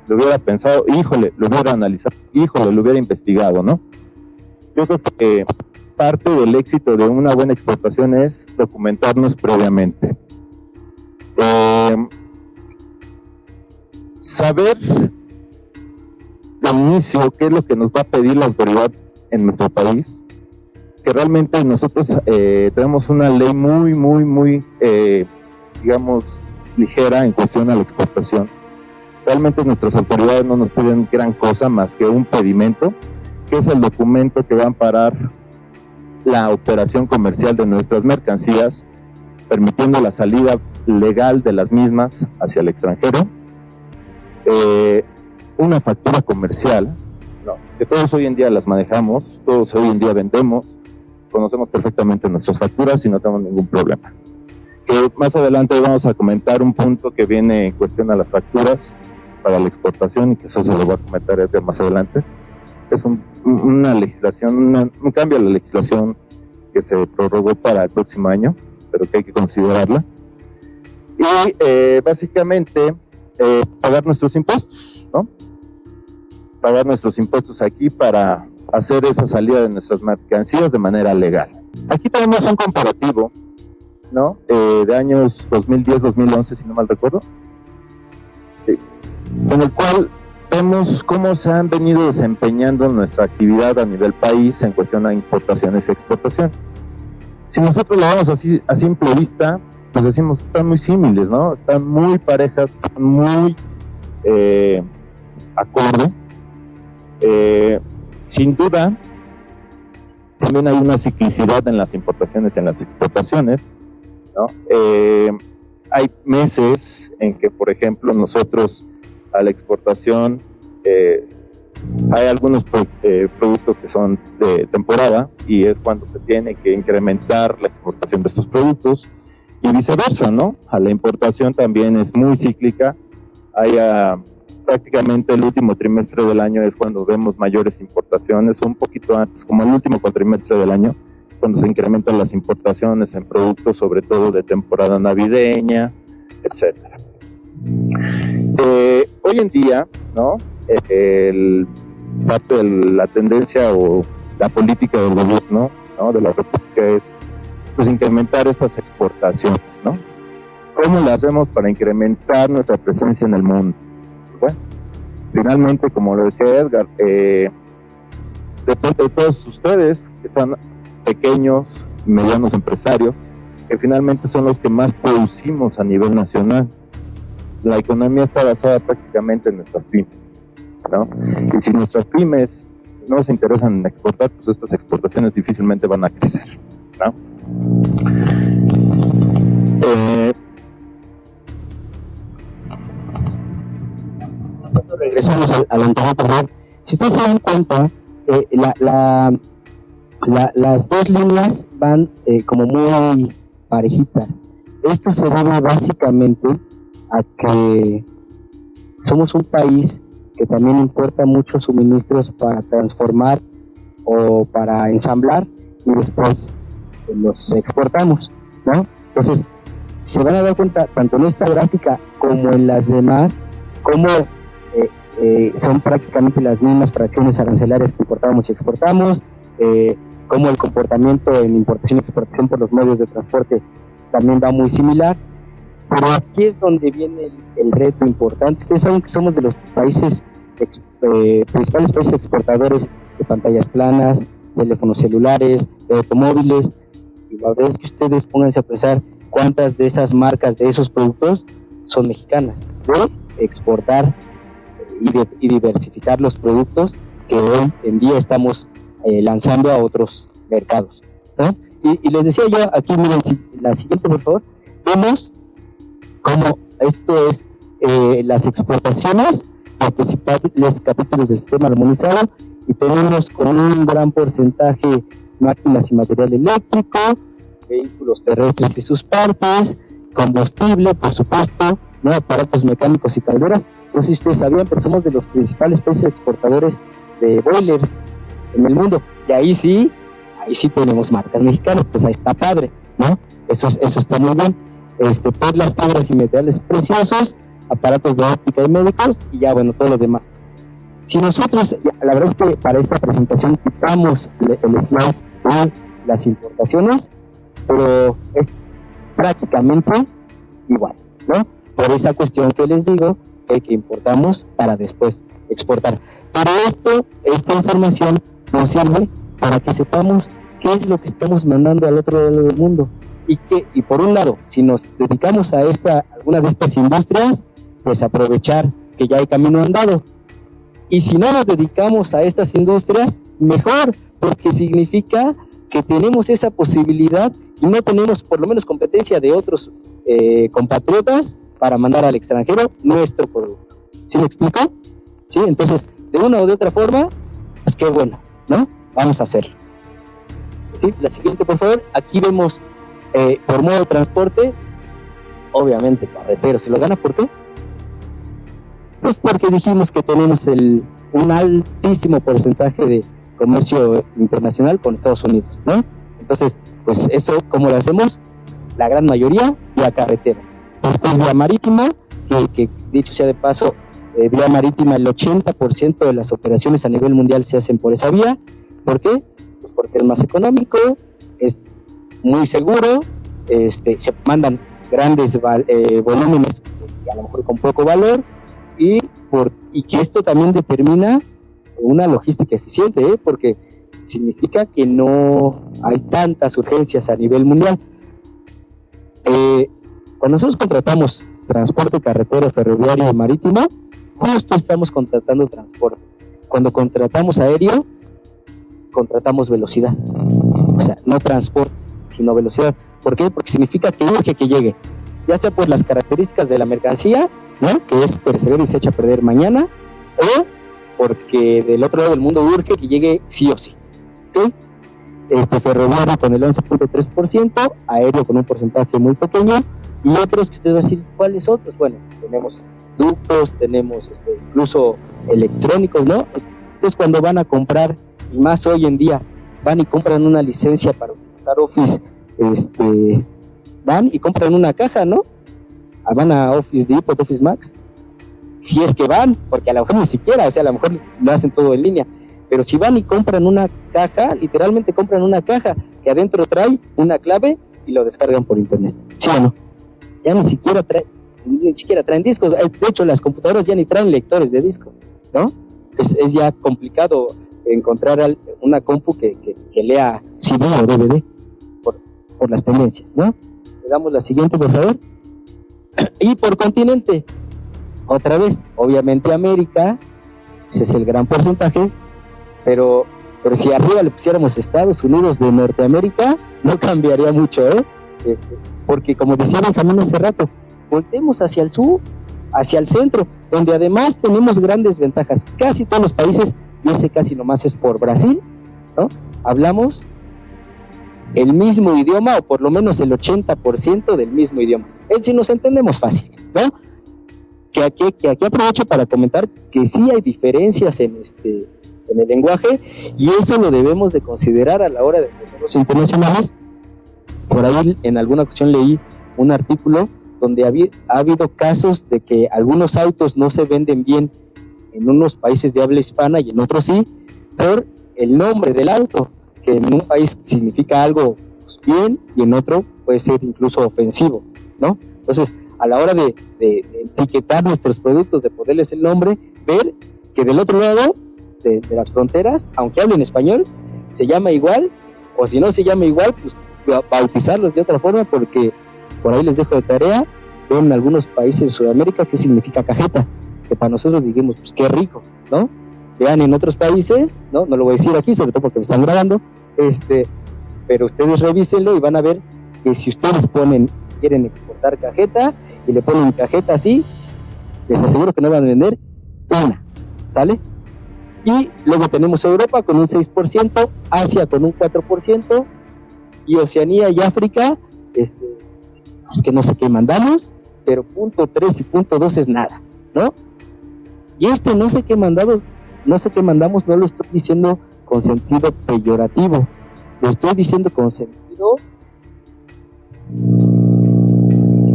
S2: lo hubiera pensado, híjole, lo hubiera analizado, híjole, lo hubiera investigado, ¿no? Yo creo que parte del éxito de una buena exportación es documentarnos previamente. Saber de inicio qué es lo que nos va a pedir la autoridad en nuestro país, que realmente nosotros tenemos una ley muy, digamos, ligera en cuestión a la exportación. Realmente nuestras autoridades no nos piden gran cosa más que un pedimento, que es el documento que va a amparar la operación comercial de nuestras mercancías, permitiendo la salida legal de las mismas hacia el extranjero. Una factura comercial, ¿no?, que todos hoy en día las manejamos, todos hoy en día vendemos, conocemos perfectamente nuestras facturas y no tenemos ningún problema. Que más adelante vamos a comentar un punto que viene en cuestión a las facturas para la exportación y que eso se lo va a comentar Edgar más adelante. Es una legislación, un cambio a la legislación que se prorrogó para el próximo año, pero que hay que considerarla. Y básicamente pagar nuestros impuestos, ¿no? Pagar nuestros impuestos aquí para hacer esa salida de nuestras mercancías de manera legal. Aquí tenemos un comparativo, ¿no? De años 2010-2011, si no mal recuerdo. en el cual vemos cómo se han venido desempeñando nuestra actividad a nivel país en cuestión a importaciones y exportación. Si nosotros lo vemos así a simple vista, pues decimos, están muy similares, ¿no? Están muy parejas, están muy acorde. Sin duda, también hay una ciclicidad en las importaciones y en las exportaciones, ¿no? Hay meses en que, por ejemplo, nosotros a la exportación hay algunos productos que son de temporada y es cuando se tiene que incrementar la exportación de estos productos y viceversa, ¿no? A la importación también es muy cíclica. Hay prácticamente el último trimestre del año es cuando vemos mayores importaciones, un poquito antes, como el último cuatrimestre del año, cuando se incrementan las importaciones en productos, sobre todo de temporada navideña, etcétera. Hoy en día, ¿no? Parte de la tendencia o la política del gobierno, ¿no? De la República es pues incrementar estas exportaciones, ¿no? ¿Cómo lo hacemos para incrementar nuestra presencia en el mundo? Bueno, finalmente, como lo decía Edgar, depende de todos ustedes que son pequeños, medianos empresarios, que finalmente son los que más producimos a nivel nacional. La economía está basada prácticamente en nuestras pymes, ¿no? Y si nuestras pymes no se interesan en exportar, pues estas exportaciones difícilmente van a crecer, ¿no?
S1: Regresamos al anterior, por favor. Si ustedes se dan cuenta, las dos líneas van como muy parejitas. Esto se debe básicamente a que somos un país que también importa muchos suministros para transformar o para ensamblar y después los exportamos, ¿no? Entonces, se van a dar cuenta, tanto en esta gráfica como en las demás, cómo son prácticamente las mismas fracciones arancelarias que importamos y exportamos, como el comportamiento en importación y exportación por los medios de transporte también va muy similar, pero aquí es donde viene el reto importante. Ustedes saben que somos de los países principales países exportadores de pantallas planas, teléfonos celulares, de automóviles, y la verdad es que ustedes pónganse a pensar cuántas de esas marcas, de esos productos son mexicanas, de exportar y diversificar los productos que hoy en día estamos lanzando a otros mercados, ¿no? Y les decía yo aquí, miren, la siguiente, por favor, vemos cómo esto es las exportaciones de principales capítulos del sistema armonizado, y tenemos con un gran porcentaje máquinas y material eléctrico, vehículos terrestres y sus partes, combustible, por supuesto, ¿no? Aparatos mecánicos y calderas. No sé si ustedes sabían, pero somos de los principales países exportadores de boilers en el mundo. Y ahí sí tenemos marcas mexicanas, pues ahí está padre, ¿no? Eso está muy bien. Perlas, piedras y metales preciosos, aparatos de óptica y médicos, y ya, bueno, todo lo demás. Si nosotros, la verdad es que para esta presentación quitamos el slide de las importaciones, pero es prácticamente igual, ¿no? Por esa cuestión que les digo, que importamos para después exportar. Pero esta información nos sirve para que sepamos qué es lo que estamos mandando al otro lado del mundo. Y por un lado, si nos dedicamos a alguna de estas industrias, pues aprovechar que ya hay camino andado. Y si no nos dedicamos a estas industrias, mejor, porque significa que tenemos esa posibilidad y no tenemos por lo menos competencia de otros compatriotas para mandar al extranjero nuestro producto. ¿Sí me explico? ¿Sí? Entonces, de una o de otra forma, pues qué bueno, ¿no? Vamos a hacerlo. ¿Sí? La siguiente, por favor. Aquí vemos por modo de transporte, obviamente carretero se lo gana. ¿Por qué? Pues porque dijimos que tenemos un altísimo porcentaje de comercio internacional con Estados Unidos, ¿no? Entonces, pues eso, ¿cómo lo hacemos? La gran mayoría vía carretera. Después vía marítima, que dicho sea de paso, vía marítima el 80% de las operaciones a nivel mundial se hacen por esa vía. ¿Por qué? Pues porque es más económico, es muy seguro, se mandan grandes volúmenes a lo mejor con poco valor, y y que esto también determina una logística eficiente, porque significa que no hay tantas urgencias a nivel mundial. Cuando nosotros contratamos transporte carretero, ferroviario y marítimo, justo estamos contratando transporte. Cuando contratamos aéreo, contratamos velocidad. O sea, no transporte, sino velocidad. ¿Por qué? Porque significa que urge que llegue, ya sea por las características de la mercancía, ¿no?, que es perecedero y se echa a perder mañana, o porque del otro lado del mundo urge que llegue sí o sí. ¿Okay? Ferroviario con el 11.3%, aéreo con un porcentaje muy pequeño, y otros que ustedes van a decir, ¿cuáles otros? Bueno, tenemos ductos, tenemos incluso electrónicos, ¿no? Entonces, cuando van a comprar, y más hoy en día, van y compran una licencia para utilizar Office, van y compran una caja, ¿no? Van a Office Depot, Office Max, si es que van, porque a lo mejor ni siquiera, o sea, a lo mejor lo hacen todo en línea, pero si van y compran una caja, literalmente compran una caja que adentro trae una clave y lo descargan por internet, ¿sí o no? Ya ni siquiera traen discos. De hecho, las computadoras ya ni traen lectores de disco, ¿no? Es ya complicado encontrar una compu que lea CD o DVD por las tendencias, ¿no? Le damos la siguiente, por favor. Y por continente, otra vez, obviamente América, ese es el gran porcentaje, pero si arriba le pusiéramos Estados Unidos de Norteamérica, no cambiaría mucho, porque como decía Benjamín hace rato, voltemos hacia el sur, hacia el centro, donde además tenemos grandes ventajas. Casi todos los países, y ese casi nomás es por Brasil, ¿no?, hablamos el mismo idioma, o por lo menos el 80% del mismo idioma. Es decir, nos entendemos fácil, ¿no? Que aquí aprovecho para comentar que sí hay diferencias en el lenguaje, y eso lo debemos de considerar a la hora de hacer los internacionales. Por ahí en alguna ocasión leí un artículo donde ha habido casos de que algunos autos no se venden bien en unos países de habla hispana y en otros sí, por el nombre del auto, que en un país significa algo bien y en otro puede ser incluso ofensivo, ¿no? Entonces, a la hora de etiquetar nuestros productos, de ponerles el nombre, ver que del otro lado de las fronteras, aunque hablen español, se llama igual, o si no se llama igual, pues bautizarlos de otra forma, porque por ahí les dejo de tarea, ven en algunos países de Sudamérica qué significa cajeta, que para nosotros dijimos, pues qué rico, ¿no? Vean en otros países, no lo voy a decir aquí, sobre todo porque me están grabando, pero ustedes revísenlo y van a ver que si ustedes quieren exportar cajeta y le ponen cajeta así, les aseguro que no van a vender una, ¿sale? Y luego tenemos Europa con un 6%, Asia con un 4%, y Oceanía y África, es que no sé qué mandamos, pero 0.3 y 0.2 es nada, ¿no? Y no sé qué mandamos, no lo estoy diciendo con sentido peyorativo, lo estoy diciendo con sentido.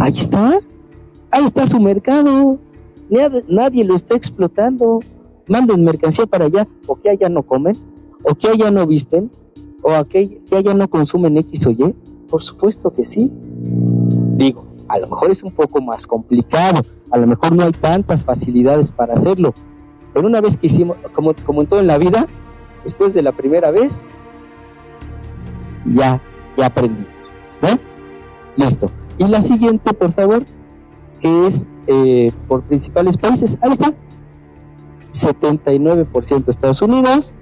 S1: Ahí está su mercado, nadie lo está explotando. Manden mercancía para allá, o que allá no comen, o que allá no visten, o que allá no consumen X o Y. Por supuesto que sí. Digo, a lo mejor es un poco más complicado, a lo mejor no hay tantas facilidades para hacerlo, pero una vez que hicimos, como en todo en la vida, después de la primera vez, ya aprendí, ¿no? Listo. Y la siguiente, por favor, que es por principales países. Ahí está. 79% Estados Unidos,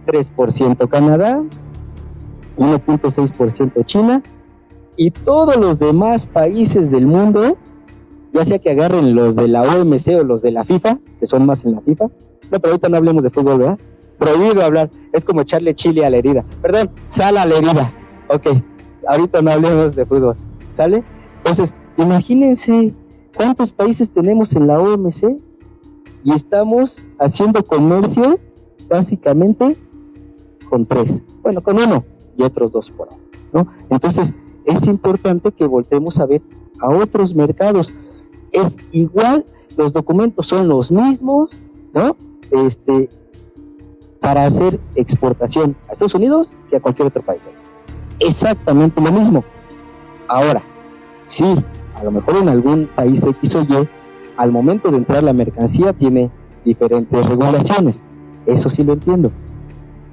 S1: 3% Canadá, 1.6% China, y todos los demás países del mundo, ya sea que agarren los de la OMC o los de la FIFA, que son más en la FIFA. No, pero ahorita no hablemos de fútbol, ¿verdad? Prohibido hablar, es como echarle chile a la herida. Perdón, sal a la herida. Ok, ahorita no hablemos de fútbol, ¿sale? Entonces, imagínense cuántos países tenemos en la OMC y estamos haciendo comercio básicamente con 3, bueno, con 1 y otros 2 por ahí, ¿no? Entonces, es importante que voltemos a ver a otros mercados. Es igual, los documentos son los mismos, ¿no? Para hacer exportación a Estados Unidos que a cualquier otro país. Exactamente lo mismo. Ahora, sí, a lo mejor en algún país X o Y al momento de entrar la mercancía tiene diferentes regulaciones, eso sí lo entiendo,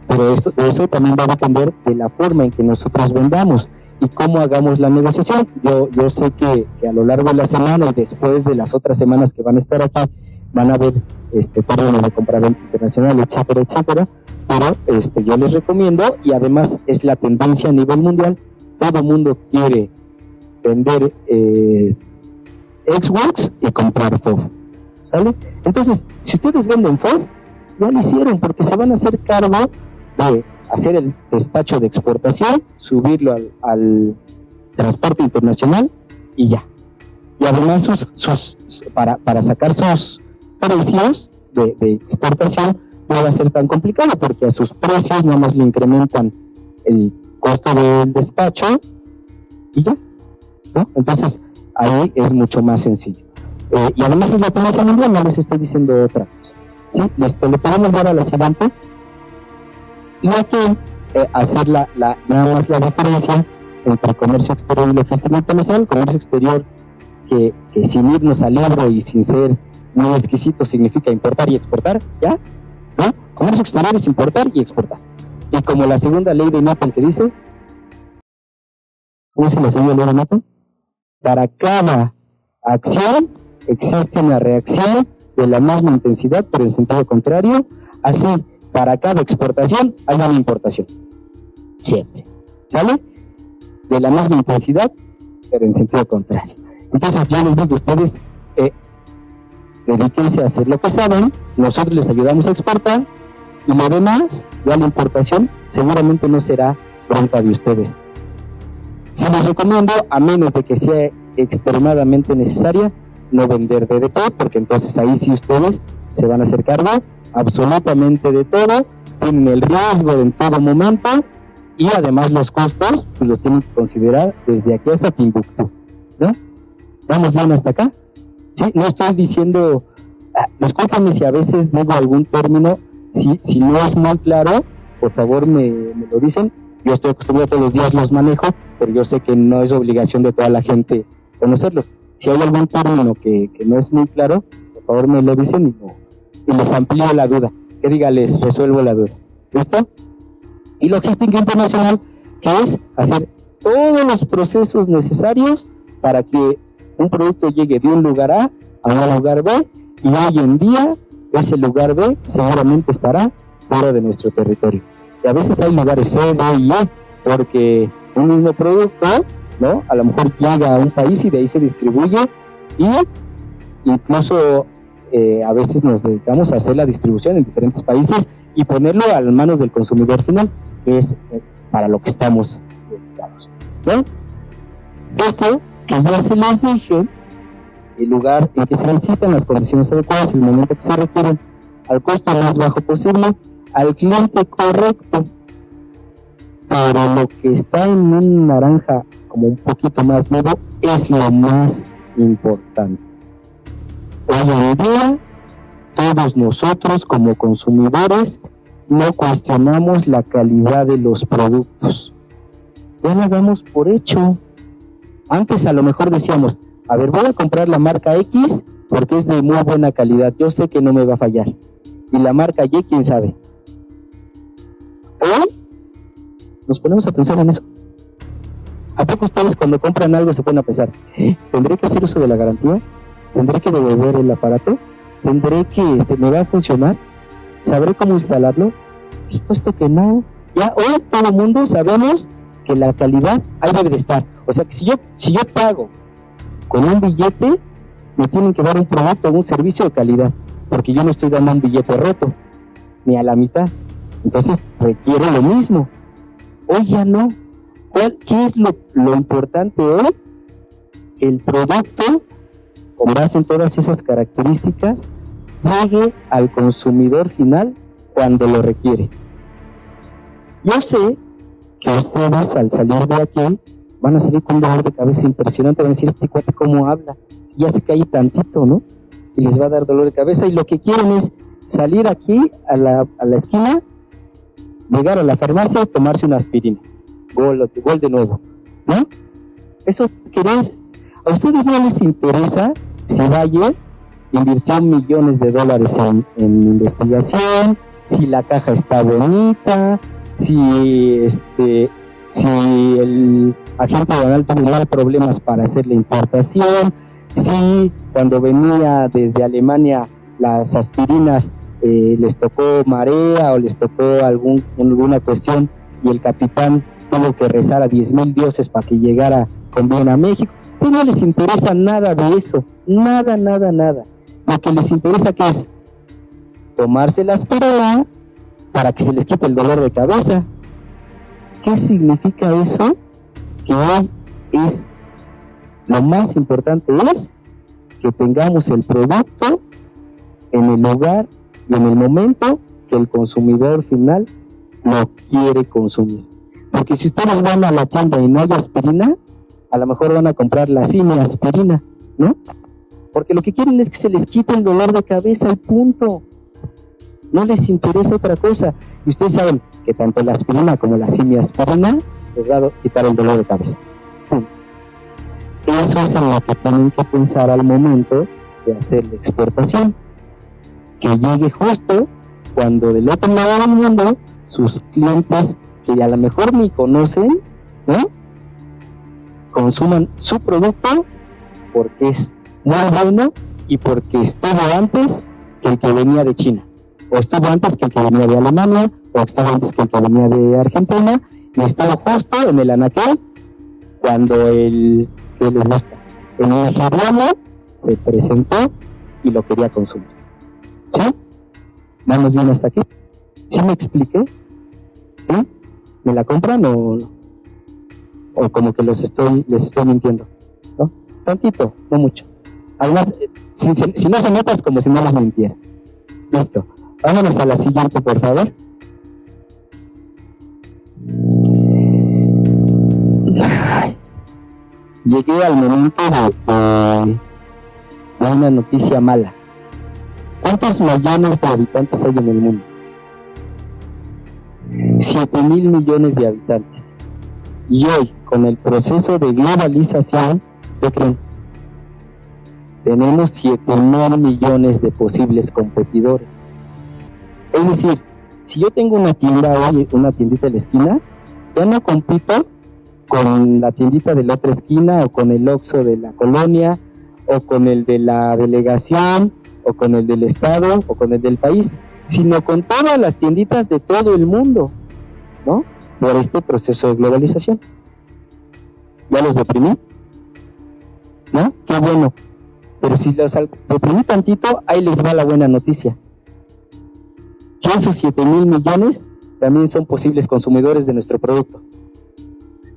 S1: pero eso también va a depender de la forma en que nosotros vendamos y cómo hagamos la negociación. Yo sé que a lo largo de la semana y después de las otras semanas que van a estar aquí, van a haber términos de compraventa internacional, etcétera, etcétera, pero yo les recomiendo, y además es la tendencia a nivel mundial, todo el mundo quiere vender Xworks y comprar FOB, ¿sale? Entonces, si ustedes venden FOB, ya lo hicieron, porque se van a hacer cargo de hacer el despacho de exportación, subirlo al transporte internacional y ya. Y además para sacar sus precios de exportación no va a ser tan complicado, porque a sus precios nada más le incrementan el costo del despacho y ya, ¿no? Entonces ahí es mucho más sencillo. Y además es la tendencia mundial, no les estoy diciendo otra cosa. ¿Sí? Le podemos dar a la siguiente y aquí hacer nada más la diferencia entre comercio exterior y logística internacional. Comercio exterior que sin irnos al libro y sin ser muy exquisito significa importar y exportar, ¿ya? ¿No? Comercio exterior es importar y exportar. Y como la segunda ley de Newton que dice, ¿cómo dice la segunda ley de Newton? Para cada acción existe una reacción de la misma intensidad, pero en sentido contrario. Así, para cada exportación hay una importación. Siempre. ¿Sale? De la misma intensidad, pero en sentido contrario. Entonces, yo les digo a ustedes, dedíquense a hacer lo que saben, nosotros les ayudamos a exportar, y lo demás, ya la importación, seguramente no será bronca de ustedes. Si les recomiendo, a menos de que sea extremadamente necesaria, no vender de todo, porque entonces ahí sí ustedes se van a hacer cargo absolutamente de todo, tienen el riesgo en todo momento, y además los costos pues los tienen que considerar desde aquí hasta Timbuktu, ¿no? ¿Vamos bien hasta acá? Sí, no estoy diciendo, discúlpame si a veces digo algún término, si no es muy claro, por favor me lo dicen. Yo estoy acostumbrado, todos los días los manejo, pero yo sé que no es obligación de toda la gente conocerlos. Si hay algún término que no es muy claro, por favor me lo dicen y les amplío la duda. Que diga, les resuelvo la duda. ¿Listo? Y logística internacional, que es hacer todos los procesos necesarios para que un producto llegue de un lugar A un lugar B, y hoy en día ese lugar B seguramente estará fuera de nuestro territorio. Y a veces hay lugares C, D y E, porque un mismo producto, ¿no? A lo mejor llega a un país y de ahí se distribuye, y incluso a veces nos dedicamos a hacer la distribución en diferentes países y ponerlo a las manos del consumidor final, que es para lo que estamos dedicados, ¿no? Esto que ya se los dije, el lugar en que se necesitan, las condiciones adecuadas, el momento que se requieren, al costo más bajo posible, al cliente correcto. Pero lo que está en un naranja como un poquito más vivo es lo más importante. Hoy en día, todos nosotros como consumidores no cuestionamos la calidad de los productos. Ya lo damos por hecho. Antes a lo mejor decíamos, a ver, voy a comprar la marca X porque es de muy buena calidad, yo sé que no me va a fallar. Y la marca Y, quién sabe. Hoy nos ponemos a pensar en eso. ¿A poco ustedes cuando compran algo se ponen a pensar, ¿tendré que hacer uso de la garantía? ¿Tendré que devolver el aparato? ¿Tendré que, me va a funcionar? ¿Sabré cómo instalarlo? Supuesto que no. Ya hoy todo el mundo sabemos que la calidad ahí debe de estar. O sea, que si yo pago con un billete, me tienen que dar un producto o un servicio de calidad, porque yo no estoy dando un billete roto, ni a la mitad. Entonces requiere lo mismo. Hoy ya no. ¿Qué es lo importante hoy? El producto, con base en todas esas características, llegue al consumidor final cuando lo requiere. Yo sé que ustedes al salir de aquí van a salir con un dolor de cabeza impresionante, van a decir, este cuate cómo habla, ya se cae tantito, ¿no? Y les va a dar dolor de cabeza, y lo que quieren es salir aquí a la esquina, llegar a la farmacia y tomarse una aspirina, gol de nuevo, ¿no? Eso querer. A ustedes no les interesa si Bayer invirtió millones de dólares en investigación, si la caja está bonita, si el agente aduanal tuvo problemas para hacer la importación, si cuando venía desde Alemania las aspirinas les tocó marea o les tocó alguna cuestión y el capitán tuvo que rezar a 10,000 dioses para que llegara con bien a México. Si no les interesa nada de eso, nada. Lo que les interesa que es tomarse la aspirina para que se les quite el dolor de cabeza. ¿Qué significa eso? Que hoy es lo más importante es que tengamos el producto en el lugar y en el momento que el consumidor final lo quiere consumir. Porque si ustedes van a la tienda y no hay aspirina, a lo mejor van a comprar la simiaspirina, ¿no? Porque lo que quieren es que se les quite el dolor de cabeza y punto. No les interesa otra cosa. Y ustedes saben que tanto la aspirina como la simiaspirina les va a quitar el dolor de cabeza. Eso es en lo que tienen que pensar al momento de hacer la exportación. Que llegue justo cuando del otro lado del mundo sus clientes que a lo mejor ni conocen, ¿no?, consuman su producto porque es muy bueno y porque estuvo antes que el que venía de China, o estuvo antes que el que venía de Alemania, o estuvo antes que el que venía de Argentina, y estuvo justo en el anaquel cuando el que les gusta, el nigeriano, se presentó y lo quería consumir. ¿Sí? ¿Vamos bien hasta aquí? ¿Sí me expliqué? ¿Sí? ¿Me la compran o como que les estoy mintiendo? ¿No? Tantito, no mucho. Además, si no se nota es como si no les mintiera. Listo. Vámonos a la siguiente, por favor. Llegué al momento de una noticia mala. ¿Cuántos millones de habitantes hay en el mundo? 7,000 millones de habitantes. Y hoy, con el proceso de globalización, ¿qué creen? Tenemos 7,000 millones de posibles competidores. Es decir, si yo tengo una tienda hoy, una tiendita de la esquina, ya no compito con la tiendita de la otra esquina, o con el Oxxo de la colonia, o con el de la delegación, o con el del estado, o con el del país, sino con todas las tienditas de todo el mundo, ¿no? Por este proceso de globalización. ¿Ya los deprimí? ¿No? Qué bueno. Pero si los deprimí tantito, ahí les va la buena noticia. Que esos 7,000 millones también son posibles consumidores de nuestro producto.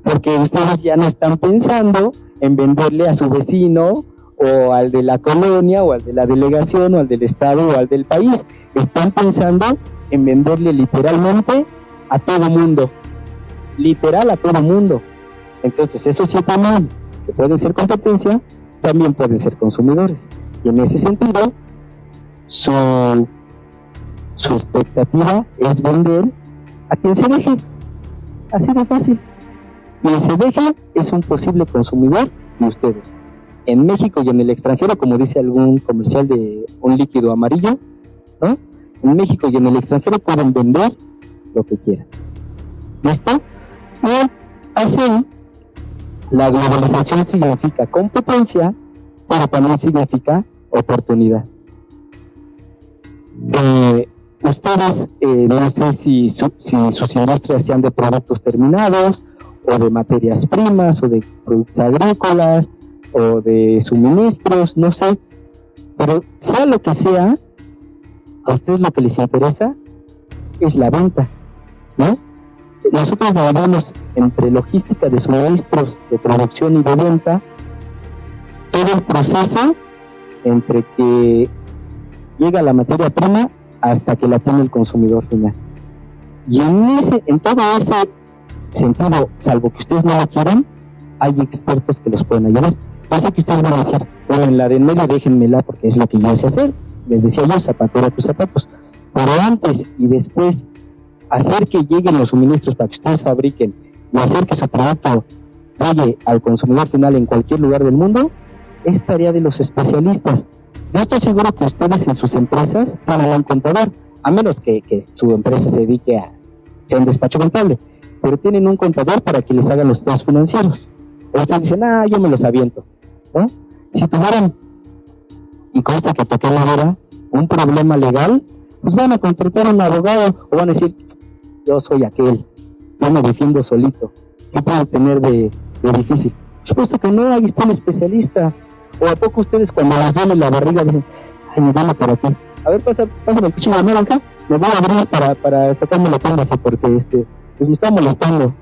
S1: Porque ustedes ya no están pensando en venderle a su vecino, o al de la colonia, o al de la delegación, o al del estado, o al del país. Están pensando en venderle literalmente a todo mundo. Literal a todo mundo. Entonces esos 7,000 que pueden ser competencia, también pueden ser consumidores. Y en ese sentido, su expectativa es vender a quien se deje. Así de fácil. Quien se deje es un posible consumidor de ustedes. En México y en el extranjero, como dice algún comercial de un líquido amarillo, ¿no? En México y en el extranjero pueden vender lo que quieran. ¿Listo? Y así, la globalización significa competencia, pero también significa oportunidad. Ustedes, no sé si sus industrias sean de productos terminados, o de materias primas, o de productos agrícolas, o de suministros, no sé, pero sea lo que sea, a ustedes lo que les interesa es la venta, ¿no? Nosotros dividimos entre logística de suministros, de producción y de venta, todo el proceso entre que llega la materia prima hasta que la tiene el consumidor final. Y en todo ese sentido, salvo que ustedes no lo quieran, hay expertos que los pueden ayudar. Yo sé que ustedes van a decir, bueno, en la de en medio déjenmela porque es lo que yo sé hacer. Les decía yo, zapatero a tus zapatos. Pero antes y después, hacer que lleguen los suministros para que ustedes fabriquen y hacer que su producto llegue al consumidor final en cualquier lugar del mundo, es tarea de los especialistas. Yo estoy seguro que ustedes en sus empresas tienen un contador, a menos que su empresa se dedique a ser un despacho contable, pero tienen un contador para que les hagan los estados financieros. O ustedes dicen, yo me los aviento, ¿no? Si tuvieran, y consta que toqué la hora, un problema legal, pues van a contratar a un abogado o van a decir, yo soy aquel, yo me defiendo solito, ¿qué puedo tener de difícil? Por supuesto que no, ahí está el especialista. ¿O a poco ustedes cuando les duele la barriga dicen, me duele por aquí? A ver, pásame el cuchillo de naranja, me voy a abrir para sacarme la tumba, porque pues me está molestando.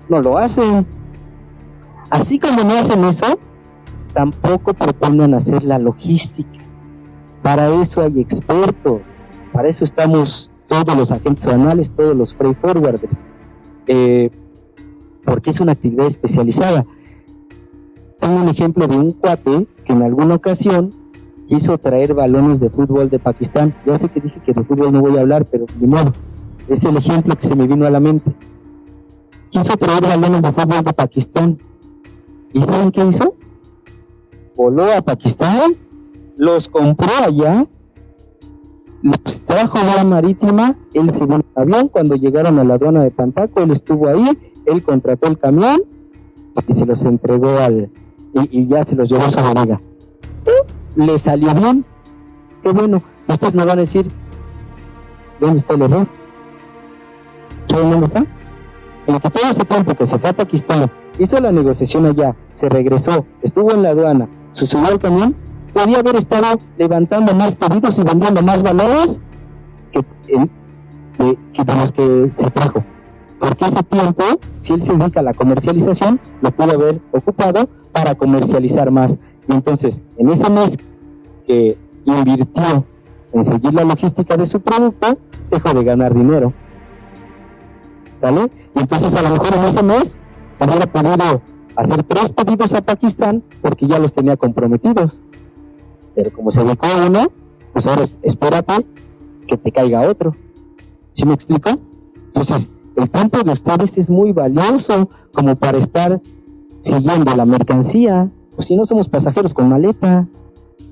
S1: No lo hacen. Así como no hacen eso, tampoco proponen hacer la logística. Para eso hay expertos, para eso estamos todos los agentes aduanales, todos los freight forwarders, porque es una actividad especializada. Tengo un ejemplo de un cuate que en alguna ocasión quiso traer balones de fútbol de Pakistán. Ya sé que dije que de fútbol no voy a hablar, pero ni modo, es el ejemplo que se me vino a la mente. Quiso traer balones de fútbol de Pakistán. ¿Y saben qué hizo? Voló a Pakistán, los compró allá, los trajo a la marítima, él se vino en avión. Cuando llegaron a la aduana de Pantaco, él estuvo ahí, él contrató el camión y se los entregó y ya se los llevó a su bodega. Le salió bien, qué bueno. Ustedes me van a decir, ¿dónde está el error? ¿Saben dónde está? En que todo ese tiempo que se fue a Pakistán, hizo la negociación allá, se regresó, estuvo en la aduana, se subió al camión, podía haber estado levantando más pedidos y vendiendo más valores que de los que se trajo. Porque ese tiempo, si él se dedica a la comercialización, lo pudo haber ocupado para comercializar más. Y entonces, en ese mes que invirtió en seguir la logística de su producto, dejó de ganar dinero. ¿Vale? Y entonces a lo mejor en ese mes hubiera podido hacer 3 pedidos a Pakistán porque ya los tenía comprometidos. Pero como se dedicó a uno, pues ahora espérate que te caiga otro. ¿Sí me explico? Entonces, el tiempo de ustedes es muy valioso como para estar siguiendo la mercancía. Pues si no somos pasajeros con maleta,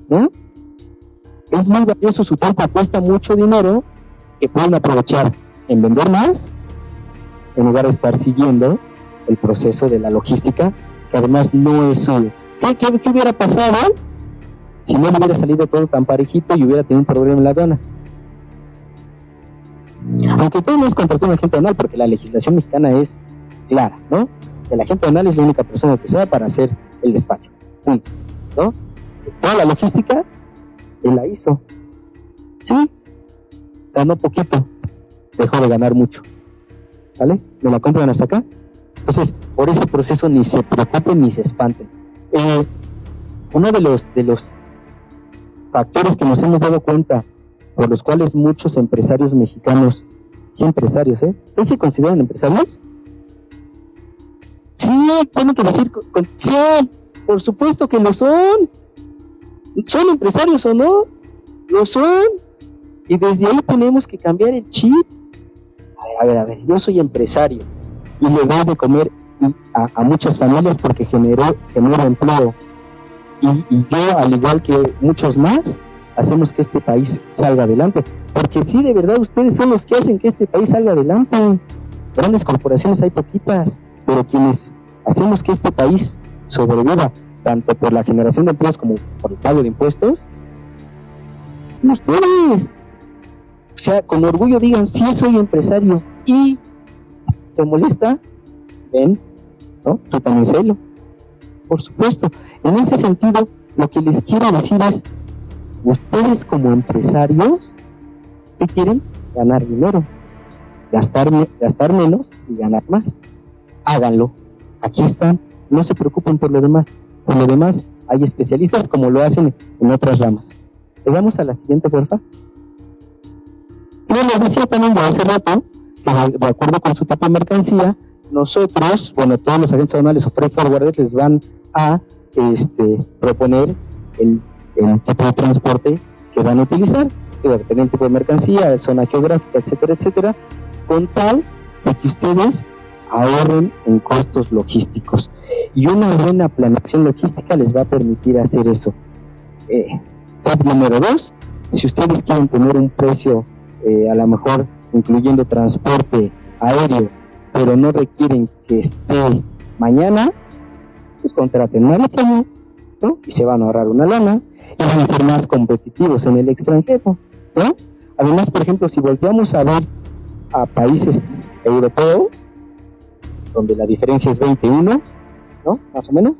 S1: ¿no? Es muy valioso su tiempo, cuesta mucho dinero que pueden aprovechar en vender más en lugar de estar siguiendo el proceso de la logística, que además no es su... ¿Qué hubiera pasado si no le hubiera salido todo tan parejito y hubiera tenido un problema en la aduana? Aunque todo no es contratar un agente aduanal, porque la legislación mexicana es clara, ¿no? El agente aduanal es la única persona que sea para hacer el despacho, punto, ¿no? Toda la logística él la hizo, sí, ganó poquito, dejó de ganar mucho, ¿vale? ¿Me la compran hasta acá? Entonces, por ese proceso ni se preocupen ni se espanten. Uno de los factores que nos hemos dado cuenta por los cuales muchos empresarios mexicanos, ¿qué empresarios, ¿ustedes se consideran empresarios? Sí, tienen que decir, sí, por supuesto que lo son. ¿Son empresarios o no? Lo son. Y desde ahí tenemos que cambiar el chip. A ver, yo soy empresario y le doy de comer a muchas familias porque genero empleo. Y yo, al igual que muchos más, hacemos que este país salga adelante. Porque sí, de verdad, ustedes son los que hacen que este país salga adelante. Grandes corporaciones hay poquitas, pero quienes hacemos que este país sobreviva, tanto por la generación de empleos como por el pago de impuestos, ustedes. O sea, con orgullo digan, sí, soy empresario. Y te molesta, ven, ¿no? Yo también celo. Por supuesto. En ese sentido, lo que les quiero decir es, ustedes como empresarios, ¿qué quieren? Ganar dinero, gastar menos y ganar más. Háganlo. Aquí están. No se preocupen por lo demás. Por lo demás, hay especialistas como lo hacen en otras ramas. Llegamos a la siguiente, porfa. Yo les decía también de hace rato que de acuerdo con su tipo de mercancía, nosotros, todos los agentes aduanales o freight forwarders les van a proponer el tipo de transporte que van a utilizar, que depende del tipo de mercancía, zona geográfica, etcétera, etcétera, con tal de que ustedes ahorren en costos logísticos. Y una buena planeación logística les va a permitir hacer eso. Tip número 2, si ustedes quieren tener un precio, a lo mejor incluyendo transporte aéreo, pero no requieren que esté mañana, pues contraten marítimo, ¿no? Y se van a ahorrar una lana y van a ser más competitivos en el extranjero, ¿no? Además, por ejemplo, si volteamos a ver a países europeos, donde la diferencia es 21, ¿no? Más o menos,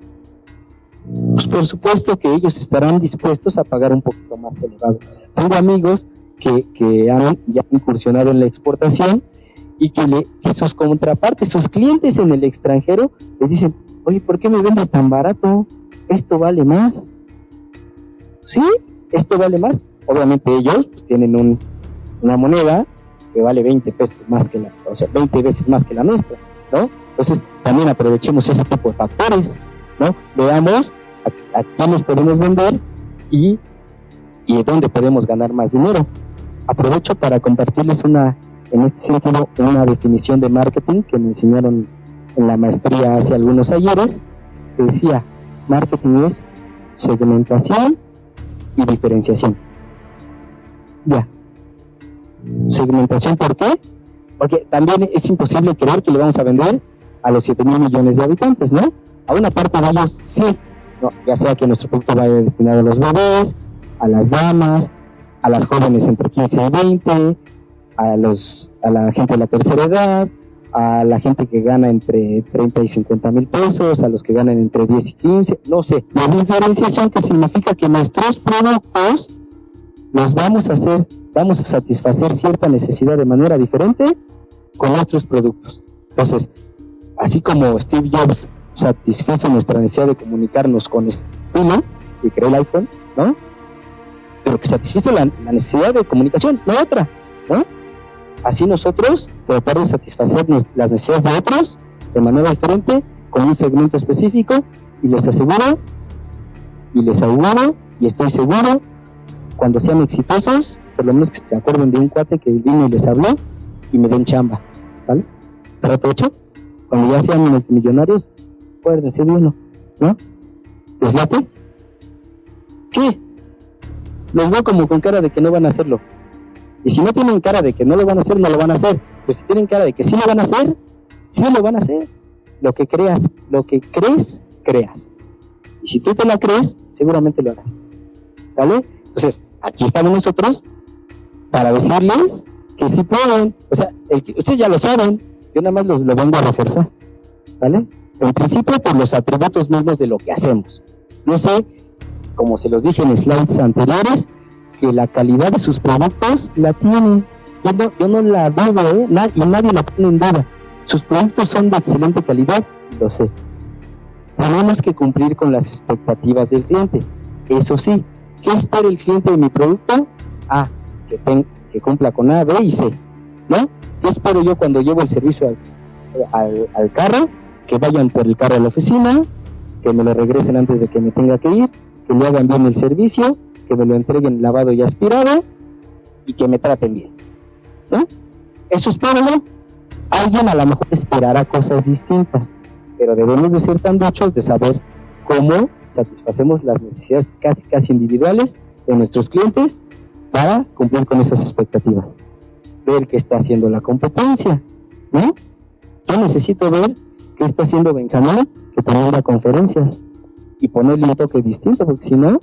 S1: pues por supuesto que ellos estarán dispuestos a pagar un poquito más elevado. Tengo amigos que han ya incursionado en la exportación y que sus contrapartes, sus clientes en el extranjero, les dicen, oye, ¿por qué me vendes tan barato? Esto vale más. Sí, esto vale más. Obviamente ellos pues, tienen una moneda que vale 20 pesos más que 20 veces más que la nuestra, ¿no? Entonces también aprovechemos ese tipo de factores, ¿no? Veamos a quién nos podemos vender y dónde podemos ganar más dinero. Aprovecho para compartirles en este sentido, una definición de marketing que me enseñaron en la maestría hace algunos ayeres, que decía, marketing es segmentación y diferenciación. Ya. Segmentación, ¿por qué? Porque también es imposible creer que le vamos a vender a los 7,000 millones de habitantes, ¿no? A una parte de ellos sí, ¿no? Ya sea que nuestro producto vaya destinado a los bebés, a las damas, a las jóvenes entre 15 y 20, a la gente de la tercera edad, a la gente que gana entre 30 y 50 mil pesos, a los que ganan entre 10 y 15, no sé. La diferenciación que significa que nuestros productos los vamos a satisfacer cierta necesidad de manera diferente con nuestros productos. Entonces, así como Steve Jobs satisfizo nuestra necesidad de comunicarnos con estilo, y creó el iPhone, ¿no? Pero que satisfizo la necesidad de comunicación, no otra, ¿no? Así nosotros tratar de satisfacer las necesidades de otros de manera diferente, con un segmento específico, y les aseguro, y estoy seguro, cuando sean exitosos, por lo menos que se acuerden de un cuate que vino y les habló, y me den chamba, ¿sale? Trato hecho, cuando ya sean multimillonarios, acuérdense de uno, ¿no? ¿Les late? ¿Qué? Los veo como con cara de que no van a hacerlo. Y si no tienen cara de que no lo van a hacer, no lo van a hacer. Pues si tienen cara de que sí lo van a hacer, sí lo van a hacer. Lo que crees, creas. Y si tú te la crees, seguramente lo harás. ¿Sale? Entonces, aquí estamos nosotros para decirles que sí pueden. O sea, ustedes ya lo saben, yo nada más lo vengo a reforzar. ¿Vale? En principio, por los atributos mismos de lo que hacemos. No sé, como se los dije en slides anteriores, que la calidad de sus productos la tienen. Yo no la dudo, y nadie la pone en duda. Sus productos son de excelente calidad, lo sé. Tenemos que cumplir con las expectativas del cliente. Eso sí, ¿qué espera el cliente de mi producto? Que cumpla con A, B y C, ¿no? ¿Qué espero yo cuando llevo el servicio al carro? Que vayan por el carro a la oficina, que me lo regresen antes de que me tenga que ir, que le hagan bien el servicio, que me lo entreguen lavado y aspirado y que me traten bien, ¿no? Eso espero yo. Alguien a lo mejor esperará cosas distintas, pero debemos de ser tan duchos de saber cómo satisfacemos las necesidades casi individuales de nuestros clientes para cumplir con esas expectativas. Ver qué está haciendo la competencia, ¿no? Yo necesito ver qué está haciendo Benjamín, que también da conferencias, y ponerle un toque distinto, porque si no,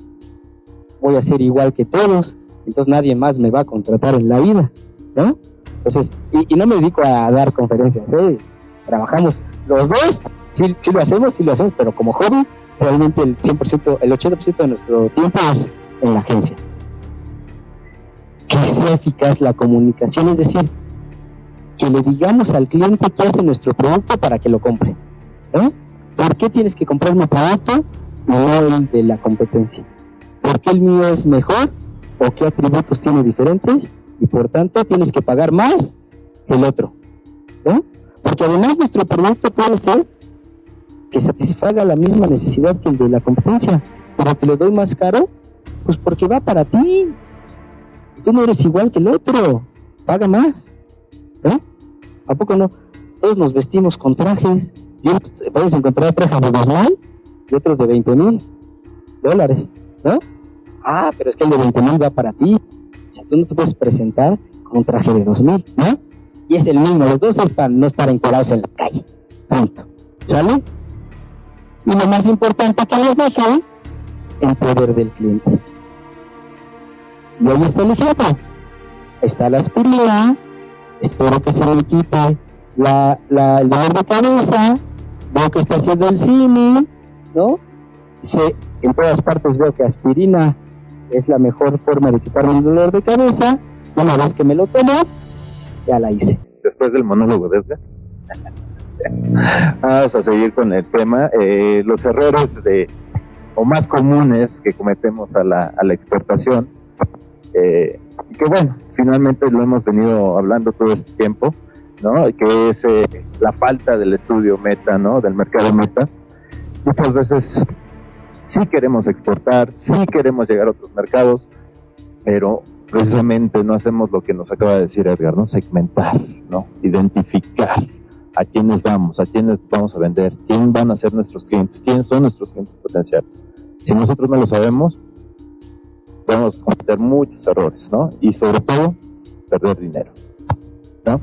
S1: voy a ser igual que todos, entonces nadie más me va a contratar en la vida, ¿no? Entonces, y no me dedico a dar conferencias, trabajamos los dos, sí lo hacemos, pero como hobby, realmente el 80% de nuestro tiempo es en la agencia. Que sea eficaz la comunicación, es decir, que le digamos al cliente qué hace nuestro producto para que lo compre, ¿no? ¿Por qué tienes que comprar mi producto y no el de la competencia? ¿Por qué el mío es mejor? ¿O qué atributos tiene diferentes? Y por tanto tienes que pagar más que el otro, ¿no? Porque además nuestro producto puede ser que satisfaga la misma necesidad que el de la competencia, pero te lo doy más caro, pues porque va para ti. Tú no eres igual que el otro, paga más, ¿no? ¿A poco no? Todos nos vestimos con trajes, y podemos encontrar trajes de $2,000 y otros de $20,000, ¿no? pero es que el de 20,000 va para ti. O sea, tú no te puedes presentar con un traje de 2,000, ¿no? Y es el mismo, los dos es para no estar encuerados en la calle. Punto. ¿Sale? Y lo más importante que les dejé, el poder del cliente. Y ahí está el ejemplo. Ahí está la aspirina. Espero que se me quite el dolor de cabeza. Veo que está haciendo el símil, ¿no? En todas partes veo que aspirina es la mejor forma de quitarme el dolor de cabeza. Una vez que me lo tomo, ya la hice.
S2: Después del monólogo de Edgar. Vamos a seguir con el tema. Los errores más comunes que cometemos a la exportación. Y que bueno, finalmente lo hemos venido hablando todo este tiempo, ¿no? Que es la falta del estudio meta, ¿no? Del mercado meta. Muchas veces sí queremos exportar, sí queremos llegar a otros mercados, pero precisamente no hacemos lo que nos acaba de decir Edgar, ¿no? Segmentar, ¿no? Identificar a quiénes vamos a vender, quién van a ser nuestros clientes, quiénes son nuestros clientes potenciales. Si nosotros no lo sabemos, podemos cometer muchos errores, ¿no? Y sobre todo, perder dinero, ¿no?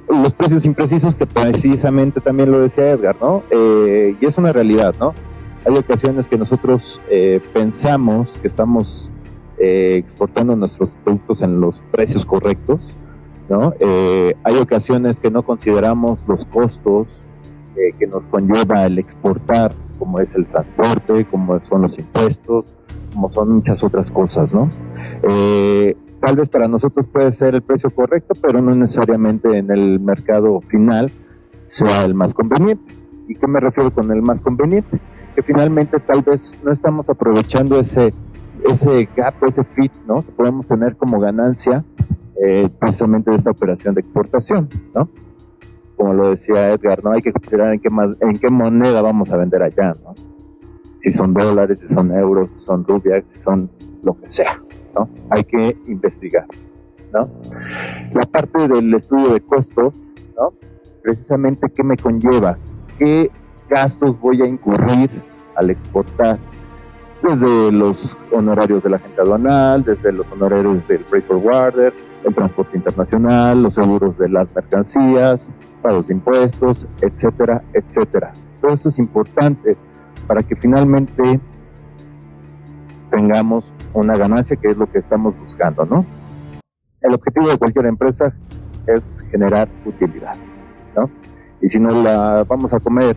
S2: Los precios imprecisos, que precisamente también lo decía Edgar, ¿no? Y es una realidad, ¿no? Hay ocasiones que nosotros pensamos que estamos exportando nuestros productos en los precios correctos, ¿no? Hay ocasiones que no consideramos los costos que nos conlleva el exportar, como es el transporte, como son los impuestos, como son muchas otras cosas, ¿no? Tal vez para nosotros puede ser el precio correcto, pero no necesariamente en el mercado final sea el más conveniente. ¿Y qué me refiero con el más conveniente? Que finalmente tal vez no estamos aprovechando ese gap, ese fit, ¿no? Que podemos tener como ganancia precisamente de esta operación de exportación, ¿no? Como lo decía Edgar, ¿no? Hay que considerar en qué moneda vamos a vender allá, ¿no? Si son dólares, si son euros, si son rupias, si son lo que sea, ¿no? Hay que investigar, ¿no? La parte del estudio de costos, ¿no? Precisamente, ¿qué me conlleva? ¿Qué gastos voy a incurrir al exportar? Desde los honorarios de la agente aduanal, desde los honorarios del freight forwarder, el transporte internacional, los seguros de las mercancías, pagos de impuestos, etcétera, etcétera. Todo eso es importante para que finalmente tengamos una ganancia, que es lo que estamos buscando, ¿no? El objetivo de cualquier empresa es generar utilidad, ¿no? Y si no la vamos a comer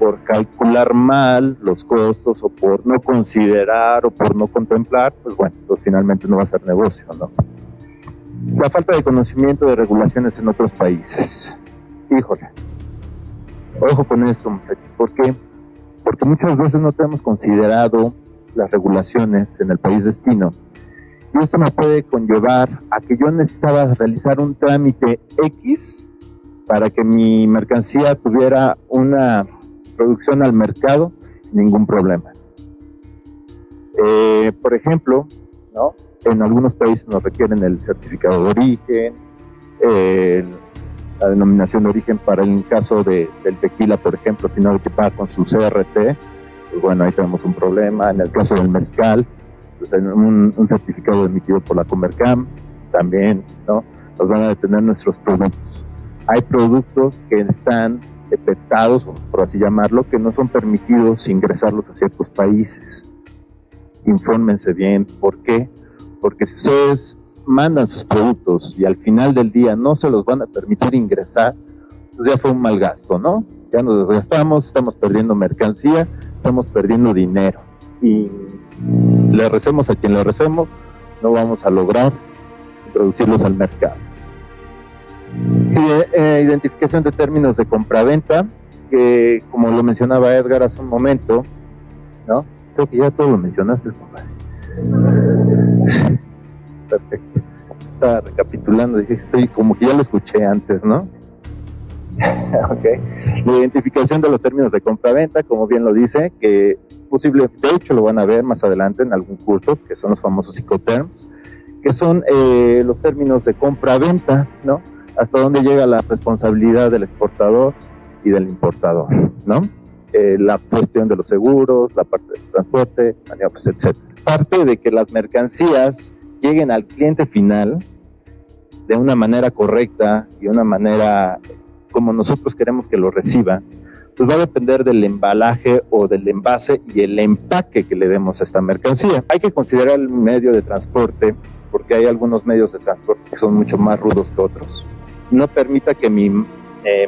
S2: por calcular mal los costos, o por no considerar, o por no contemplar, pues bueno, pues finalmente no va a ser negocio, ¿no? La falta de conocimiento de regulaciones en otros países. Híjole, ojo con esto, muchachos. ¿Por qué? Porque muchas veces no tenemos considerado las regulaciones en el país destino. Y esto me puede conllevar a que yo necesitaba realizar un trámite X para que mi mercancía tuviera una producción al mercado sin ningún problema. Por ejemplo, ¿no? En algunos países nos requieren el certificado de origen, la denominación de origen para el caso del tequila, por ejemplo, si no que va con su CRT, pues bueno, ahí tenemos un problema. En el caso del mezcal, pues un certificado emitido por la Comercam, también, ¿no? Nos van a detener nuestros productos. Hay productos que están etiquetados, por así llamarlo, que no son permitidos ingresarlos a ciertos países. Infórmense bien. ¿Por qué? Porque si ustedes mandan sus productos y al final del día no se los van a permitir ingresar, pues ya fue un mal gasto, ¿no? Ya nos desgastamos, estamos perdiendo mercancía, estamos perdiendo dinero. Y le recemos a quien le recemos, no vamos a lograr introducirlos al mercado. Identificación de términos de compraventa, que como lo mencionaba Edgar hace un momento, ¿no? Creo que ya todo lo mencionaste, compadre. Perfecto. Estaba recapitulando, dije, sí, como que ya lo escuché antes, ¿no? Okay. La identificación de los términos de compraventa, como bien lo dice, que posible, de hecho lo van a ver más adelante en algún curso, que son los famosos Incoterms, que son los términos de compra-venta, ¿no? Hasta dónde llega la responsabilidad del exportador y del importador, ¿no? la cuestión de los seguros, la parte del transporte, maniobras, etc. Parte de que las mercancías lleguen al cliente final de una manera correcta y una manera como nosotros queremos que lo reciba, pues va a depender del embalaje o del envase y el empaque que le demos a esta mercancía. Hay que considerar el medio de transporte, porque hay algunos medios de transporte que son mucho más rudos que otros. No permita que mi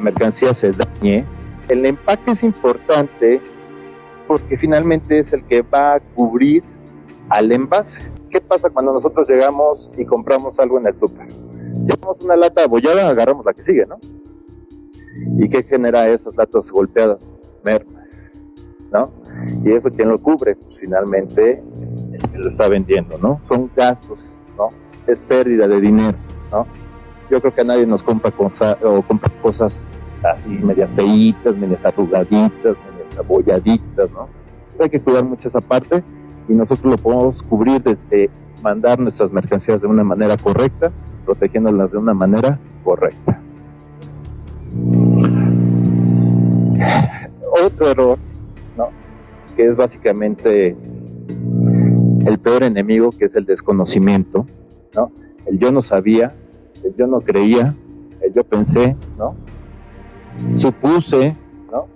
S2: mercancía se dañe. El empaque es importante porque finalmente es el que va a cubrir al envase. ¿Qué pasa cuando nosotros llegamos y compramos algo en el súper? Si tenemos una lata abollada, agarramos la que sigue, ¿no? ¿Y qué genera esas latas golpeadas? Mermas, ¿no? ¿Y eso quién lo cubre? Pues finalmente el que lo está vendiendo, ¿no? Son gastos, ¿no? Es pérdida de dinero, ¿no? Yo creo que a nadie nos compra cosas así medias feitas, medias arrugaditas, medias abolladitas, ¿no? Entonces hay que cuidar mucho esa parte y nosotros lo podemos cubrir desde mandar nuestras mercancías de una manera correcta, protegiéndolas de una manera correcta. Otro error, ¿no? Que es básicamente el peor enemigo, que es el desconocimiento, ¿no? El yo no sabía, el yo no creía, el yo pensé, ¿no? Supuse, ¿no?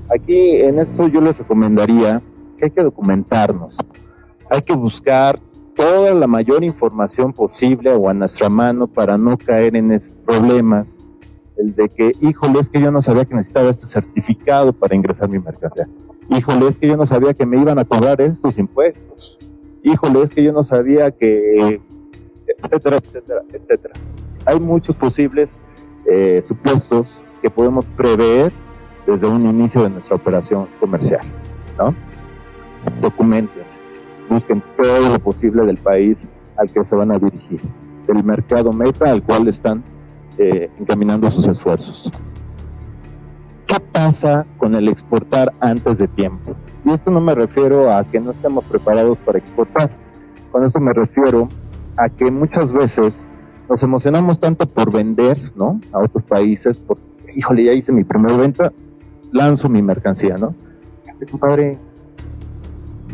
S2: Aquí en esto yo les recomendaría que hay que documentarnos, hay que buscar toda la mayor información posible o a nuestra mano para no caer en esos problemas. El de que, híjole, es que yo no sabía que necesitaba este certificado para ingresar mi mercancía. Híjole, es que yo no sabía que me iban a cobrar estos impuestos. Híjole, es que yo no sabía que, etcétera, etcétera, etcétera. Hay muchos posibles supuestos que podemos prever desde un inicio de nuestra operación comercial, ¿no? Documentense, busquen todo lo posible del país al que se van a dirigir, del mercado meta al cual están encaminando sus esfuerzos. ¿Qué pasa con el exportar antes de tiempo? Y esto no me refiero a que no estemos preparados para exportar. Con eso me refiero a que muchas veces nos emocionamos tanto por vender, ¿no?, a otros países, porque, híjole, ya hice mi primera venta, lanzo mi mercancía, ¿no? Compadre,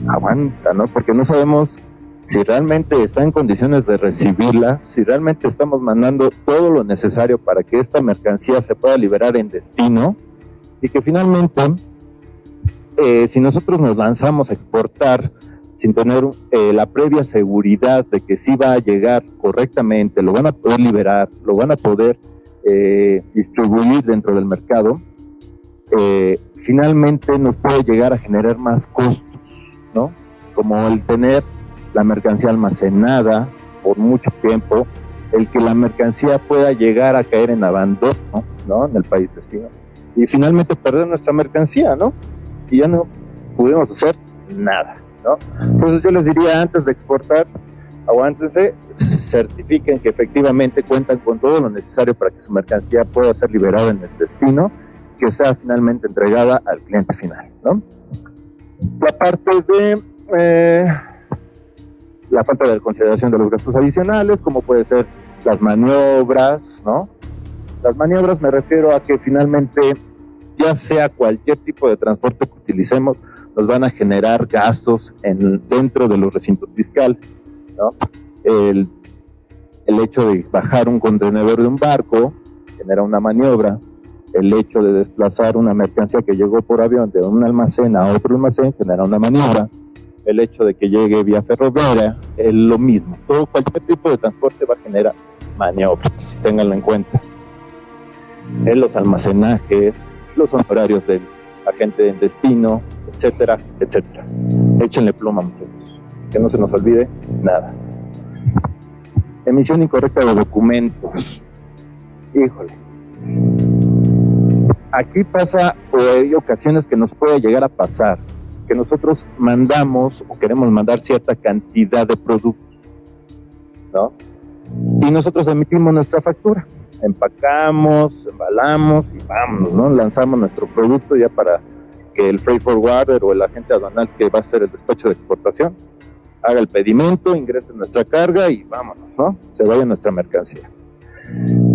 S2: aguanta, ¿no? Porque no sabemos si realmente está en condiciones de recibirla, si realmente estamos mandando todo lo necesario para que esta mercancía se pueda liberar en destino, y que finalmente, si nosotros nos lanzamos a exportar sin tener la previa seguridad de que sí va a llegar correctamente, lo van a poder liberar, lo van a poder distribuir dentro del mercado, finalmente nos puede llegar a generar más costos, ¿no? Como el tener la mercancía almacenada por mucho tiempo, el que la mercancía pueda llegar a caer en abandono, ¿no?, en el país destino, y finalmente perder nuestra mercancía, ¿no? Y ya no pudimos hacer nada, ¿no? Entonces yo les diría, antes de exportar, aguántense, certifiquen que efectivamente cuentan con todo lo necesario para que su mercancía pueda ser liberada en el destino, que sea finalmente entregada al cliente final, ¿no? La parte de la falta de consideración de los gastos adicionales, como puede ser las maniobras, ¿no? Las maniobras me refiero a que finalmente, ya sea cualquier tipo de transporte que utilicemos, nos van a generar gastos dentro de los recintos fiscales, ¿no? El hecho de bajar un contenedor de un barco genera una maniobra. El hecho de desplazar una mercancía que llegó por avión de un almacén a otro almacén genera una maniobra. El hecho de que llegue vía ferroviaria es lo mismo. Cualquier tipo de transporte va a generar maniobras, ténganlo en cuenta. En los almacenajes, los honorarios del agente en destino, etcétera, etcétera. Échenle pluma, muchachos, que no se nos olvide nada. Emisión incorrecta de documentos. Híjole. Aquí pasa, o hay ocasiones que nos puede llegar a pasar, que nosotros mandamos o queremos mandar cierta cantidad de productos, ¿no? Y nosotros emitimos nuestra factura, empacamos, embalamos y vámonos, ¿no? Lanzamos nuestro producto ya para que el freight forwarder o el agente aduanal que va a hacer el despacho de exportación haga el pedimento, ingrese nuestra carga y vámonos, ¿no? Se vaya nuestra mercancía.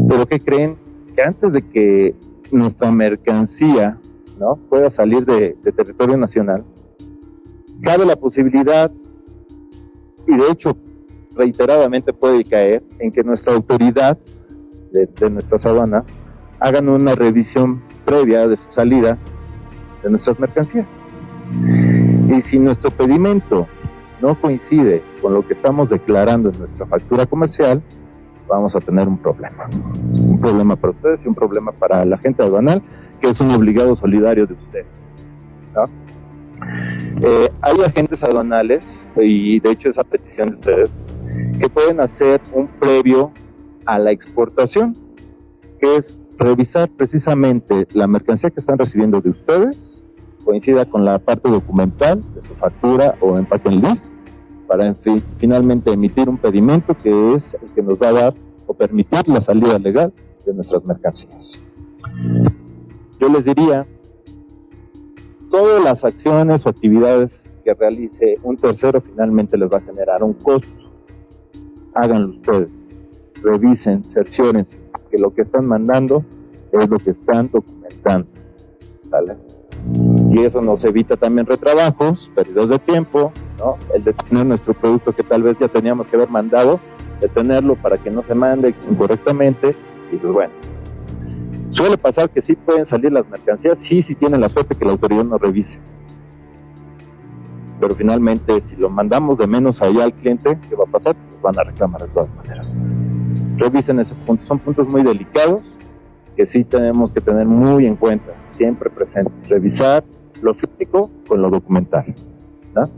S2: Pero ¿qué creen? Que antes de que nuestra mercancía, ¿no?, pueda salir de territorio nacional, cabe la posibilidad, y de hecho reiteradamente puede caer, en que nuestra autoridad de nuestras aduanas hagan una revisión previa de su salida de nuestras mercancías. Y si nuestro pedimento no coincide con lo que estamos declarando en nuestra factura comercial, vamos a tener un problema para ustedes y un problema para la gente aduanal, que es un obligado solidario de ustedes, ¿no? Hay agentes aduanales, y de hecho es a petición de ustedes, que pueden hacer un previo a la exportación, que es revisar precisamente la mercancía que están recibiendo de ustedes, coincida con la parte documental de su factura o empaque en list, para finalmente emitir un pedimento que es el que nos va a dar o permitir la salida legal de nuestras mercancías. Yo les diría, todas las acciones o actividades que realice un tercero finalmente les va a generar un costo. Háganlo ustedes, revisen, cerciórense que lo que están mandando es lo que están documentando, ¿sale? Y eso nos evita también retrabajos, pérdidas de tiempo, ¿no? El de tener nuestro producto que tal vez ya teníamos que haber mandado, detenerlo para que no se mande incorrectamente, y pues bueno, suele pasar que sí pueden salir las mercancías, sí tienen la suerte que la autoridad nos revise, pero finalmente si lo mandamos de menos allá al cliente, ¿qué va a pasar? Pues van a reclamar de todas maneras. Revisen ese punto, son puntos muy delicados que sí tenemos que tener muy en cuenta, siempre presentes, revisar lo físico con lo documental, ¿no?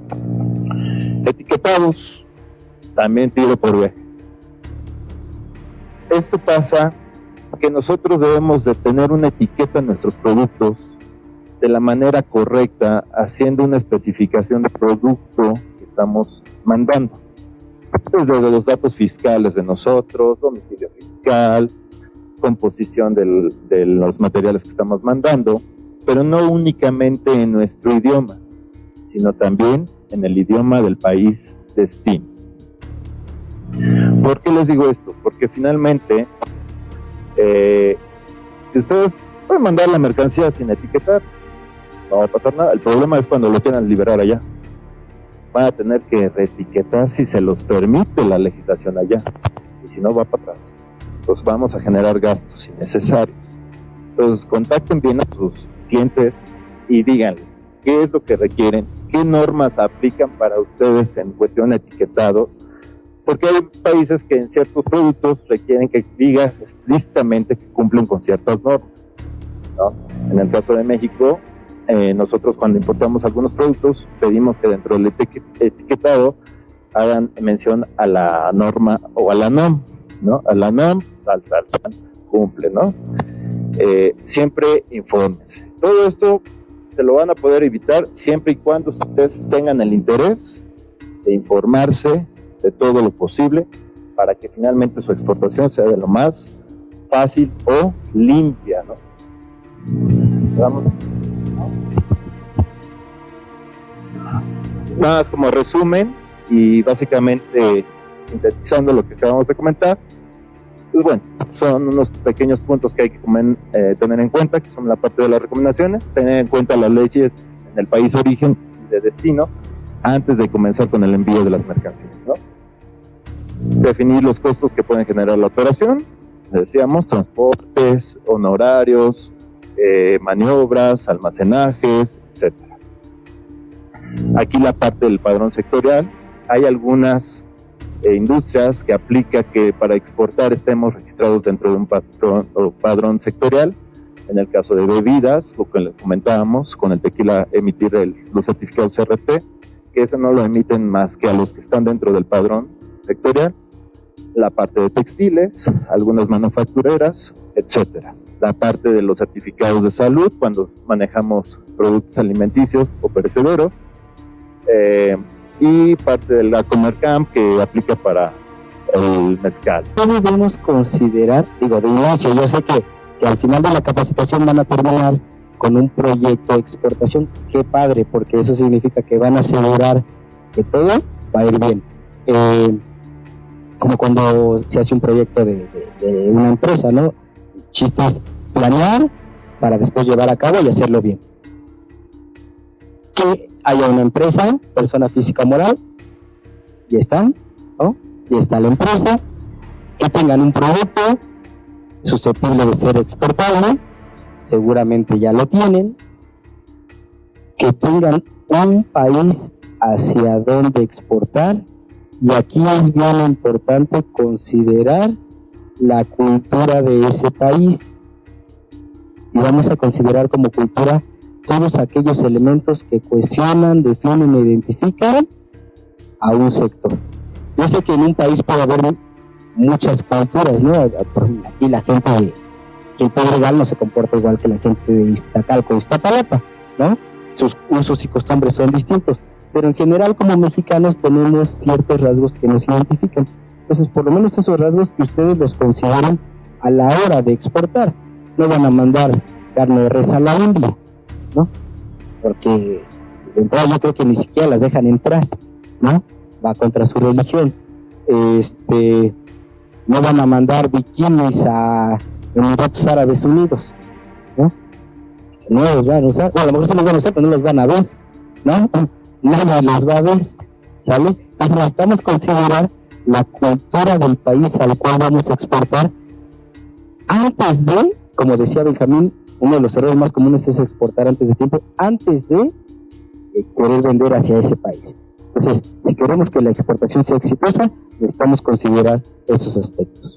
S2: Etiquetados, también tiro por B. Esto pasa que nosotros debemos de tener una etiqueta en nuestros productos de la manera correcta, haciendo una especificación de producto que estamos mandando, desde los datos fiscales de nosotros, domicilio fiscal, composición de los materiales que estamos mandando, pero no únicamente en nuestro idioma, sino también en el idioma del país destino. ¿Por qué les digo esto? Porque finalmente, si ustedes pueden mandar la mercancía sin etiquetar, no va a pasar nada. El problema es cuando lo quieran liberar allá. Van a tener que reetiquetar si se los permite la legislación allá, y si no, va para atrás. Pues vamos a generar gastos innecesarios. Entonces contacten bien a sus clientes y díganle qué es lo que requieren, qué normas aplican para ustedes en cuestión de etiquetado, porque hay países que en ciertos productos requieren que diga explícitamente que cumplen con ciertas normas, ¿no? En el caso de México, nosotros cuando importamos algunos productos pedimos que dentro del etiquetado hagan mención a la norma o a la NOM, ¿no? A la NOM, tal, cumple, ¿no? Siempre infórmense. Todo esto se lo van a poder evitar siempre y cuando ustedes tengan el interés de informarse de todo lo posible para que finalmente su exportación sea de lo más fácil o limpia, ¿no? Vamos. Nada más como resumen y básicamente sintetizando lo que acabamos de comentar, pues bueno, son unos pequeños puntos que hay que tener en cuenta, que son la parte de las recomendaciones, tener en cuenta las leyes en el país origen y de destino antes de comenzar con el envío de las mercancías, ¿no? Definir los costos que pueden generar la operación, decíamos, transportes, honorarios, maniobras, almacenajes, etc. Aquí la parte del padrón sectorial. Hay algunas industrias que aplica que para exportar estemos registrados dentro de un padrón sectorial. En el caso de bebidas, lo que les comentábamos, con el tequila emitir los certificados CRT, que eso no lo emiten más que a los que están dentro del padrón sectorial. La parte de textiles, algunas manufactureras, etcétera. La parte de los certificados de salud, cuando manejamos productos alimenticios o perecederos, y parte de la Comercam, que aplica para el mezcal.
S1: ¿Qué debemos considerar? Digo, de inicio, yo sé que al final de la capacitación van a terminar con un proyecto de exportación. Qué padre, porque eso significa que van a asegurar que todo va a ir bien. Como cuando se hace un proyecto de una empresa, ¿no? El chiste es planear para después llevar a cabo y hacerlo bien. que haya una empresa, persona física o moral, y están, ¿no? Y está la empresa, que tengan un producto susceptible de ser exportable, seguramente ya lo tienen, que tengan un país hacia dónde exportar, y aquí es bien importante considerar la cultura de ese país, y vamos a considerar como cultura todos aquellos elementos que cuestionan, definen e identifican a un sector. Yo sé que en un país puede haber muchas culturas, ¿no? Aquí la gente de el Pedregal no se comporta igual que la gente de Iztacalco o Iztapalapa, ¿no? Sus usos y costumbres son distintos, pero en general como mexicanos tenemos ciertos rasgos que nos identifican. Entonces, por lo menos esos rasgos que ustedes los consideren a la hora de exportar. No van a mandar carne de res a la India, ¿no? Porque de entrada yo creo que ni siquiera las dejan entrar, ¿no? Va contra su religión. No van a mandar bikinis a Emiratos Árabes Unidos, ¿no? No los van a usar, o a lo mejor sí los van a usar, pero no los van a ver, ¿no? Nadie los va a ver, ¿sale? Entonces necesitamos considerar la cultura del país al cual vamos a exportar antes de, como decía Benjamín, uno de los errores más comunes es exportar antes de tiempo, antes de querer vender hacia ese país. Entonces, si queremos que la exportación sea exitosa, necesitamos considerar esos aspectos.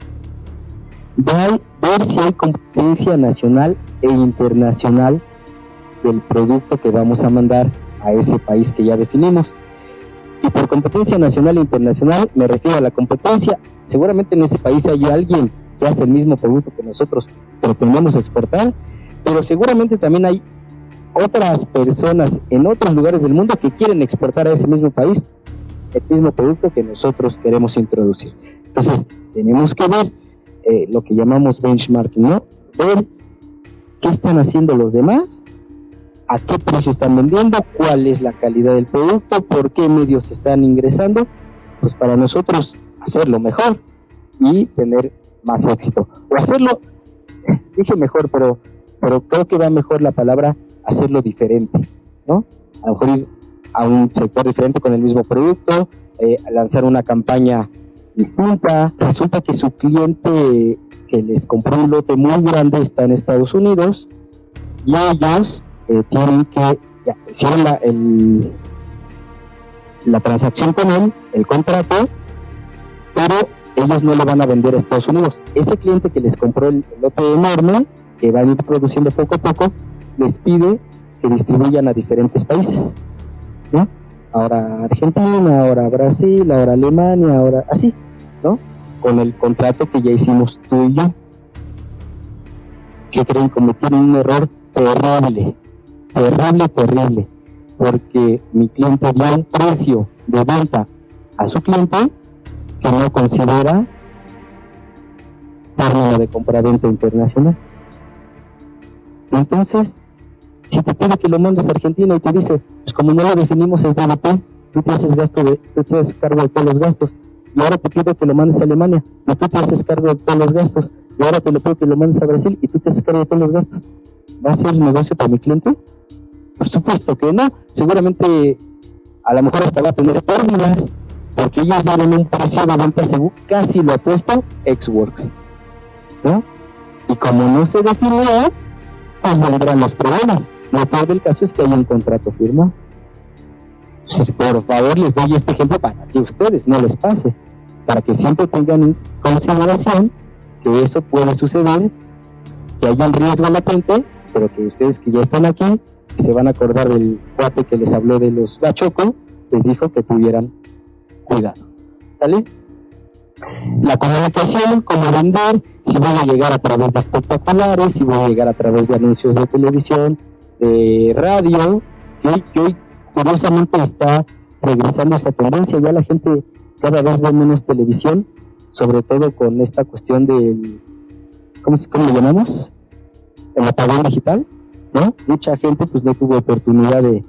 S1: Ver si hay competencia nacional e internacional del producto que vamos a mandar a ese país que ya definimos. Y por competencia nacional e internacional me refiero a la competencia. Seguramente en ese país hay alguien que hace el mismo producto que nosotros pretendemos exportar, pero seguramente también hay otras personas en otros lugares del mundo que quieren exportar a ese mismo país el mismo producto que nosotros queremos introducir. Entonces, tenemos que ver lo que llamamos benchmarking, ¿no? Ver qué están haciendo los demás, a qué precio están vendiendo, cuál es la calidad del producto, por qué medios están ingresando, pues para nosotros hacerlo mejor y tener más éxito. O hacerlo, dije mejor, pero creo que va mejor la palabra hacerlo diferente, ¿no? A lo mejor ir a un sector diferente con el mismo producto, lanzar una campaña distinta. Resulta que su cliente que les compró un lote muy grande está en Estados Unidos y ellos tienen que hicieron la transacción con él, el contrato, pero ellos no lo van a vender a Estados Unidos. Ese cliente que les compró el lote enorme, que van a ir produciendo poco a poco, les pide que distribuyan a diferentes países, ¿no? Ahora Argentina, ahora Brasil, ahora Alemania, ahora así, ¿no? Con el contrato que ya hicimos tú y yo. ¿Qué creen? Cometieron un error terrible, porque mi cliente dio un precio de venta a su cliente que no considera término de compraventa internacional. Entonces, si te pide que lo mandes a Argentina y te dice, pues como no lo definimos es DDP, tú te haces cargo de todos los gastos, y ahora te pido que lo mandes a Alemania, y tú te haces cargo de todos los gastos, y ahora te lo pido que lo mandes a Brasil, y tú te haces cargo de todos los gastos, ¿va a ser negocio para mi cliente? Por supuesto que no. Seguramente a lo mejor hasta va a tener pérdidas, porque ellos dieron un precio de venta según casi lo opuesto, ex-works, ¿no? Y como no se definió, pues vendrán los problemas. Lo peor del caso es que hay un contrato firmado. Entonces, por favor, les doy este ejemplo para que a ustedes no les pase, para que siempre tengan en consideración que eso puede suceder, que haya un riesgo latente, pero que ustedes que ya están aquí, que se van a acordar del cuate que les habló de los Bachoco, les dijo que tuvieran cuidado. ¿Vale? La comunicación, cómo vender, si voy a llegar a través de espectaculares, si voy a llegar a través de anuncios de televisión, de radio, que hoy curiosamente está regresando esa tendencia. Ya la gente cada vez ve menos televisión, sobre todo con esta cuestión del, ¿cómo le llamamos? El apagón digital, ¿no? Mucha gente pues no tuvo oportunidad de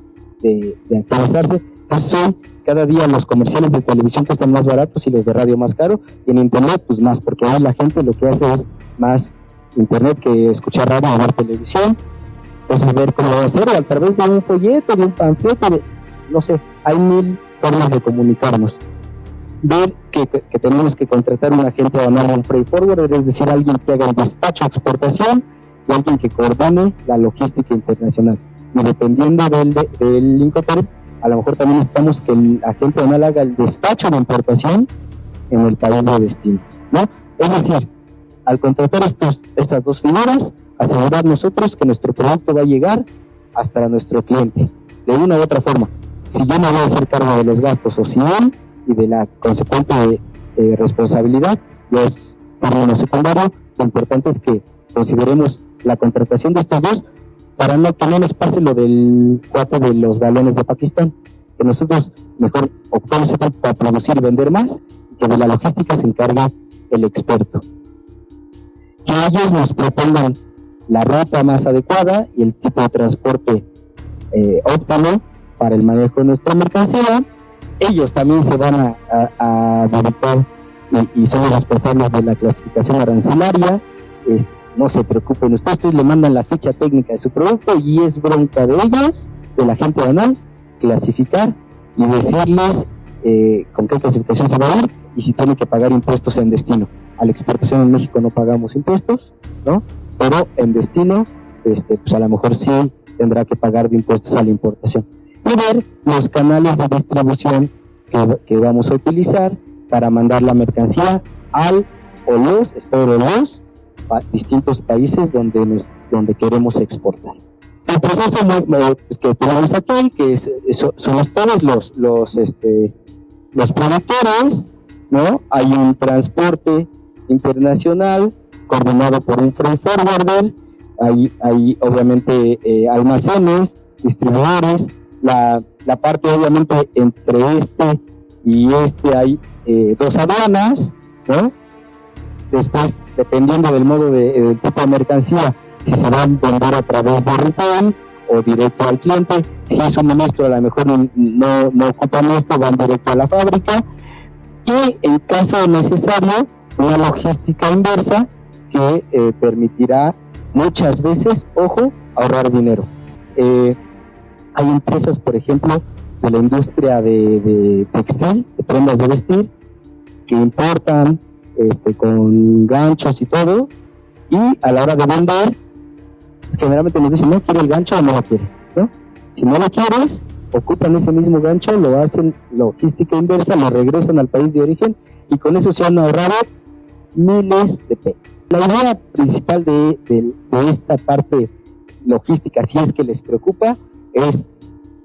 S1: actualizarse. Entonces son cada día los comerciales de televisión que están más baratos y los de radio más caro, y en internet pues más, porque hoy la gente lo que hace es más internet que escuchar radio o ver televisión. Entonces ver cómo va a hacer, o a través de un folleto, de un panfleto, no sé, hay 1000 formas de comunicarnos. Ver que tenemos que contratar un agente aduanal, un freight forwarder, es decir, alguien que haga el despacho de exportación y alguien que coordine la logística internacional. Y dependiendo del Incoterm, a lo mejor también necesitamos que el agente aduanal haga el despacho de importación en el país de destino, ¿no? Es decir, al contratar estas dos figuras, asegurar nosotros que nuestro producto va a llegar hasta nuestro cliente, de una u otra forma. Si yo no voy a hacer cargo de los gastos, o si él, y de la consecuente responsabilidad, ya es término secundario. Lo importante es que consideremos la contratación de estos dos para que no nos pase lo del cuate de los balones de Pakistán, que nosotros mejor optamos para producir y vender más, y que de la logística se encarga el experto. Que ellos nos propongan la ruta más adecuada y el tipo de transporte óptimo para el manejo de nuestra mercancía. Ellos también se van a dedicar y son los responsables de la clasificación arancelaria. No se preocupen, ustedes le mandan la ficha técnica de su producto y es bronca de ellos, de la gente aduanal, clasificar y decirles con qué clasificación se va a ir y si tienen que pagar impuestos en destino. A la exportación en México no pagamos impuestos, ¿no? Pero en destino, pues a lo mejor sí tendrá que pagar de impuestos a la importación. Y ver los canales de distribución que vamos a utilizar para mandar la mercancía los distintos países donde queremos exportar. El proceso que tenemos aquí, que somos todos los productores, ¿no? Hay un transporte internacional coordinado por un freight forwarder, hay obviamente almacenes, distribuidores. La parte obviamente entre y hay 2 aduanas, ¿no? Después, dependiendo del modo del tipo de mercancía, si se va a vender a través de retail o directo al cliente, si es un suministro a lo mejor no ocupan esto, van directo a la fábrica, y en caso necesario una logística inversa que permitirá muchas veces, ahorrar dinero. Hay empresas, por ejemplo, de la industria de textil, de prendas de vestir, que importan con ganchos y todo, y a la hora de vender, pues generalmente nos dicen, no quiere el gancho o no lo quiere, ¿no? Si no lo quieres, ocupan ese mismo gancho, lo hacen logística inversa, lo regresan al país de origen, y con eso se han ahorrado miles de pesos. La idea principal de esta parte logística, si es que les preocupa, es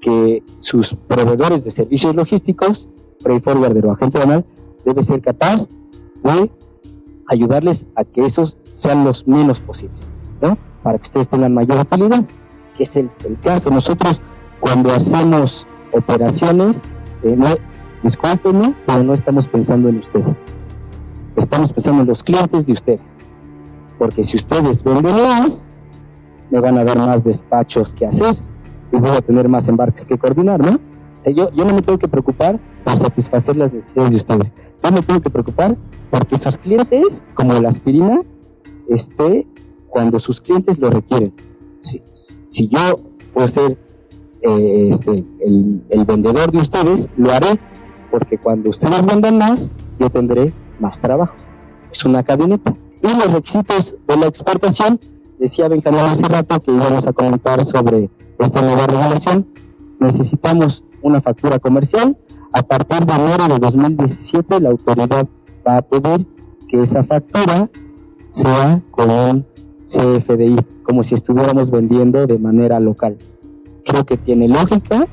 S1: que sus proveedores de servicios logísticos, freight forwarder o agente aduanal, debe ser capaz de ayudarles a que esos sean los menos posibles, ¿no? Para que ustedes tengan mayor utilidad, que es el caso. Nosotros cuando hacemos operaciones, discúlpenme, pero no estamos pensando en ustedes. Estamos pensando en los clientes de ustedes. Porque si ustedes venden más, me van a dar más despachos que hacer y voy a tener más embarques que coordinar, ¿no? O sea, yo no me tengo que preocupar por satisfacer las necesidades de ustedes. Yo me tengo que preocupar porque sus clientes, como la aspirina, cuando sus clientes lo requieren. Si yo puedo ser el vendedor de ustedes, lo haré, porque cuando ustedes vendan más, yo tendré más trabajo. Es una cadeneta. Y los requisitos de la exportación, decía Benjamín hace rato que íbamos a comentar sobre esta nueva regulación. Necesitamos una factura comercial. A partir de enero de 2017, la autoridad va a pedir que esa factura sea con un CFDI, como si estuviéramos vendiendo de manera local. Creo que tiene lógica.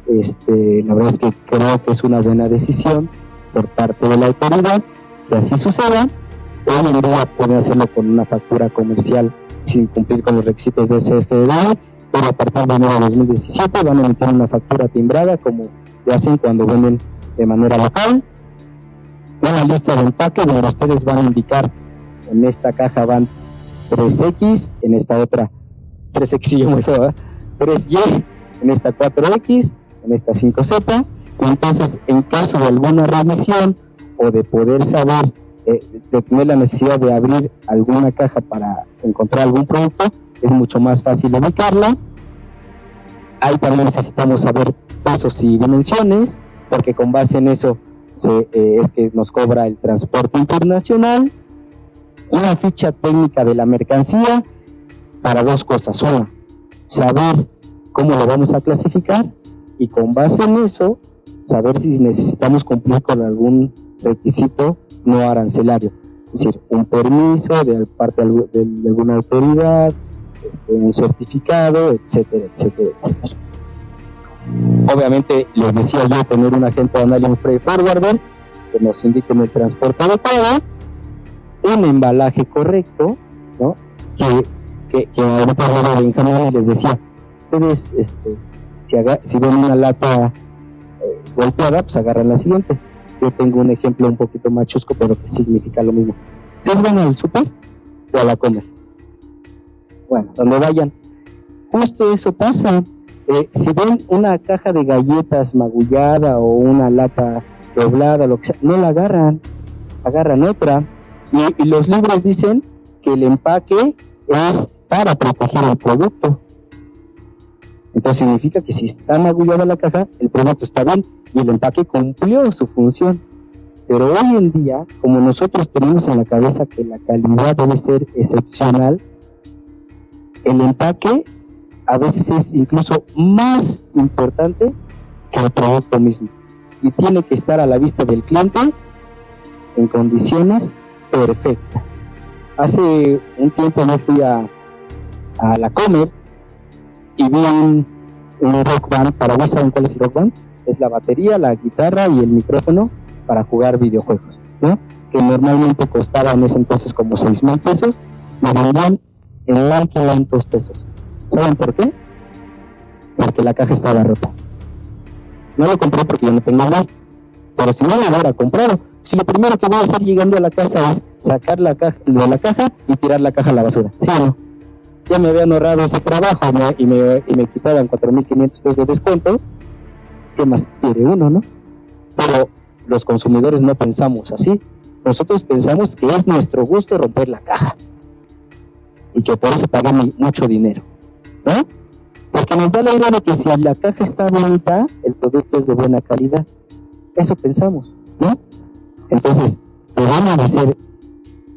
S1: La verdad es que creo que es una buena decisión por parte de la autoridad que así suceda. Hoy en día pueden hacerlo con una factura comercial sin cumplir con los requisitos de CFDI, pero a partir de enero de 2017 van a emitir una factura timbrada como lo hacen cuando venden de manera local. Una lista de empaque donde ustedes van a indicar: en esta caja van 3X, en esta otra 3X muy feo, ¿eh? 3Y, en esta 4X, en esta 5Z. Y entonces, en caso de alguna remisión o de poder saber, de tener la necesidad de abrir alguna caja para encontrar algún producto, es mucho más fácil ubicarla. Ahí también necesitamos saber pesos y dimensiones, porque con base en eso es que nos cobra el transporte internacional. Una ficha técnica de la mercancía para dos cosas: una, saber cómo lo vamos a clasificar, y con base en eso saber si necesitamos cumplir con algún requisito no arancelario, es decir, un permiso de parte de alguna autoridad, un certificado, etcétera, etcétera, etcétera. Obviamente, les decía yo, tener un agente de análisis freight forwarder que nos indique el transporte adecuado, un embalaje correcto, ¿no? Que ahorita hablaba de Benjamín y les decía, ustedes, si ven una lata golpeada, pues agarran la siguiente. Yo tengo un ejemplo un poquito más chusco, pero que significa lo mismo. ¿Ustedes van al súper o a la comer? Bueno, donde vayan, justo eso pasa. Si ven una caja de galletas magullada o una lata doblada, lo que sea, no la agarran otra. Y los libros dicen que el empaque es para proteger el producto. Entonces significa que si está magullada la caja, el producto está bien y el empaque cumplió su función. Pero hoy en día, como nosotros tenemos en la cabeza que la calidad debe ser excepcional, el empaque a veces es incluso más importante que el producto mismo, y tiene que estar a la vista del cliente en condiciones perfectas. Hace un tiempo yo fui a la Comer y vi un Rock Band. ¿Para vos saben cuál es el Rock Band? Es la batería, la guitarra y el micrófono para jugar videojuegos, ¿no? Que normalmente costaba en ese entonces como 6,000 pesos, me vendían en 1,500 pesos. ¿Saben por qué? Porque la caja estaba rota. No lo compré porque yo no tengo nada, pero si no lo hubiera comprado, si lo primero que voy a hacer llegando a la casa es sacar la caja de la caja y tirar la caja a la basura, ¿sí o no? Ya me habían ahorrado ese trabajo y me quitaban 4,500 pesos de descuento. ¿Qué más quiere uno, no? Pero los consumidores no pensamos así. Nosotros pensamos que es nuestro gusto romper la caja y que por eso pagan mucho dinero, ¿no? Porque nos da la idea de que si la caja está bonita, el producto es de buena calidad. Eso pensamos, ¿no? Entonces, debemos de ser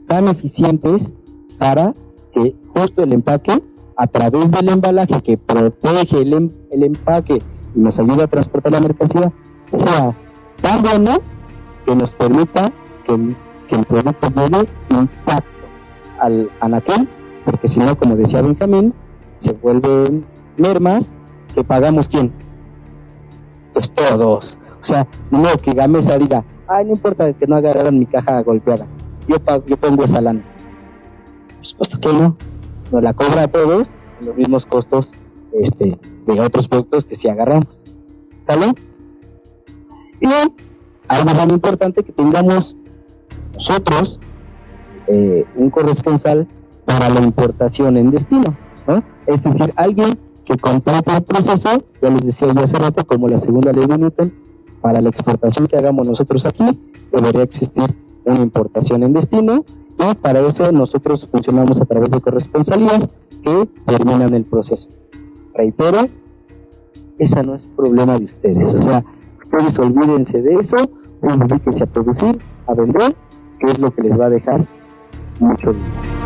S1: tan eficientes para que justo el empaque, a través del embalaje que protege el empaque y nos ayuda a transportar la mercancía, sea tan bueno que nos permita que el producto llegue intacto al anaquel, porque si no, como decía Benjamín, se vuelven mermas que pagamos ¿quién? Pues todos. O sea, no que Gamesa diga, no importa que no agarraran mi caja golpeada, yo pongo esa lana. Por supuesto que no, nos la cobra a todos los mismos costos de otros productos que sí agarramos, ¿vale? Y algo muy importante, que tengamos nosotros un corresponsal para la importación en destino, ¿no? Es decir, alguien que complete el proceso, ya les decía yo hace rato, como la segunda ley de Newton, para la exportación que hagamos nosotros aquí, debería existir una importación en destino, y para eso nosotros funcionamos a través de corresponsalías que terminan el proceso. Reitero, ese no es problema de ustedes, o sea, ustedes olvídense de eso, dedíquense a producir, a vender, que es lo que les va a dejar mucho dinero.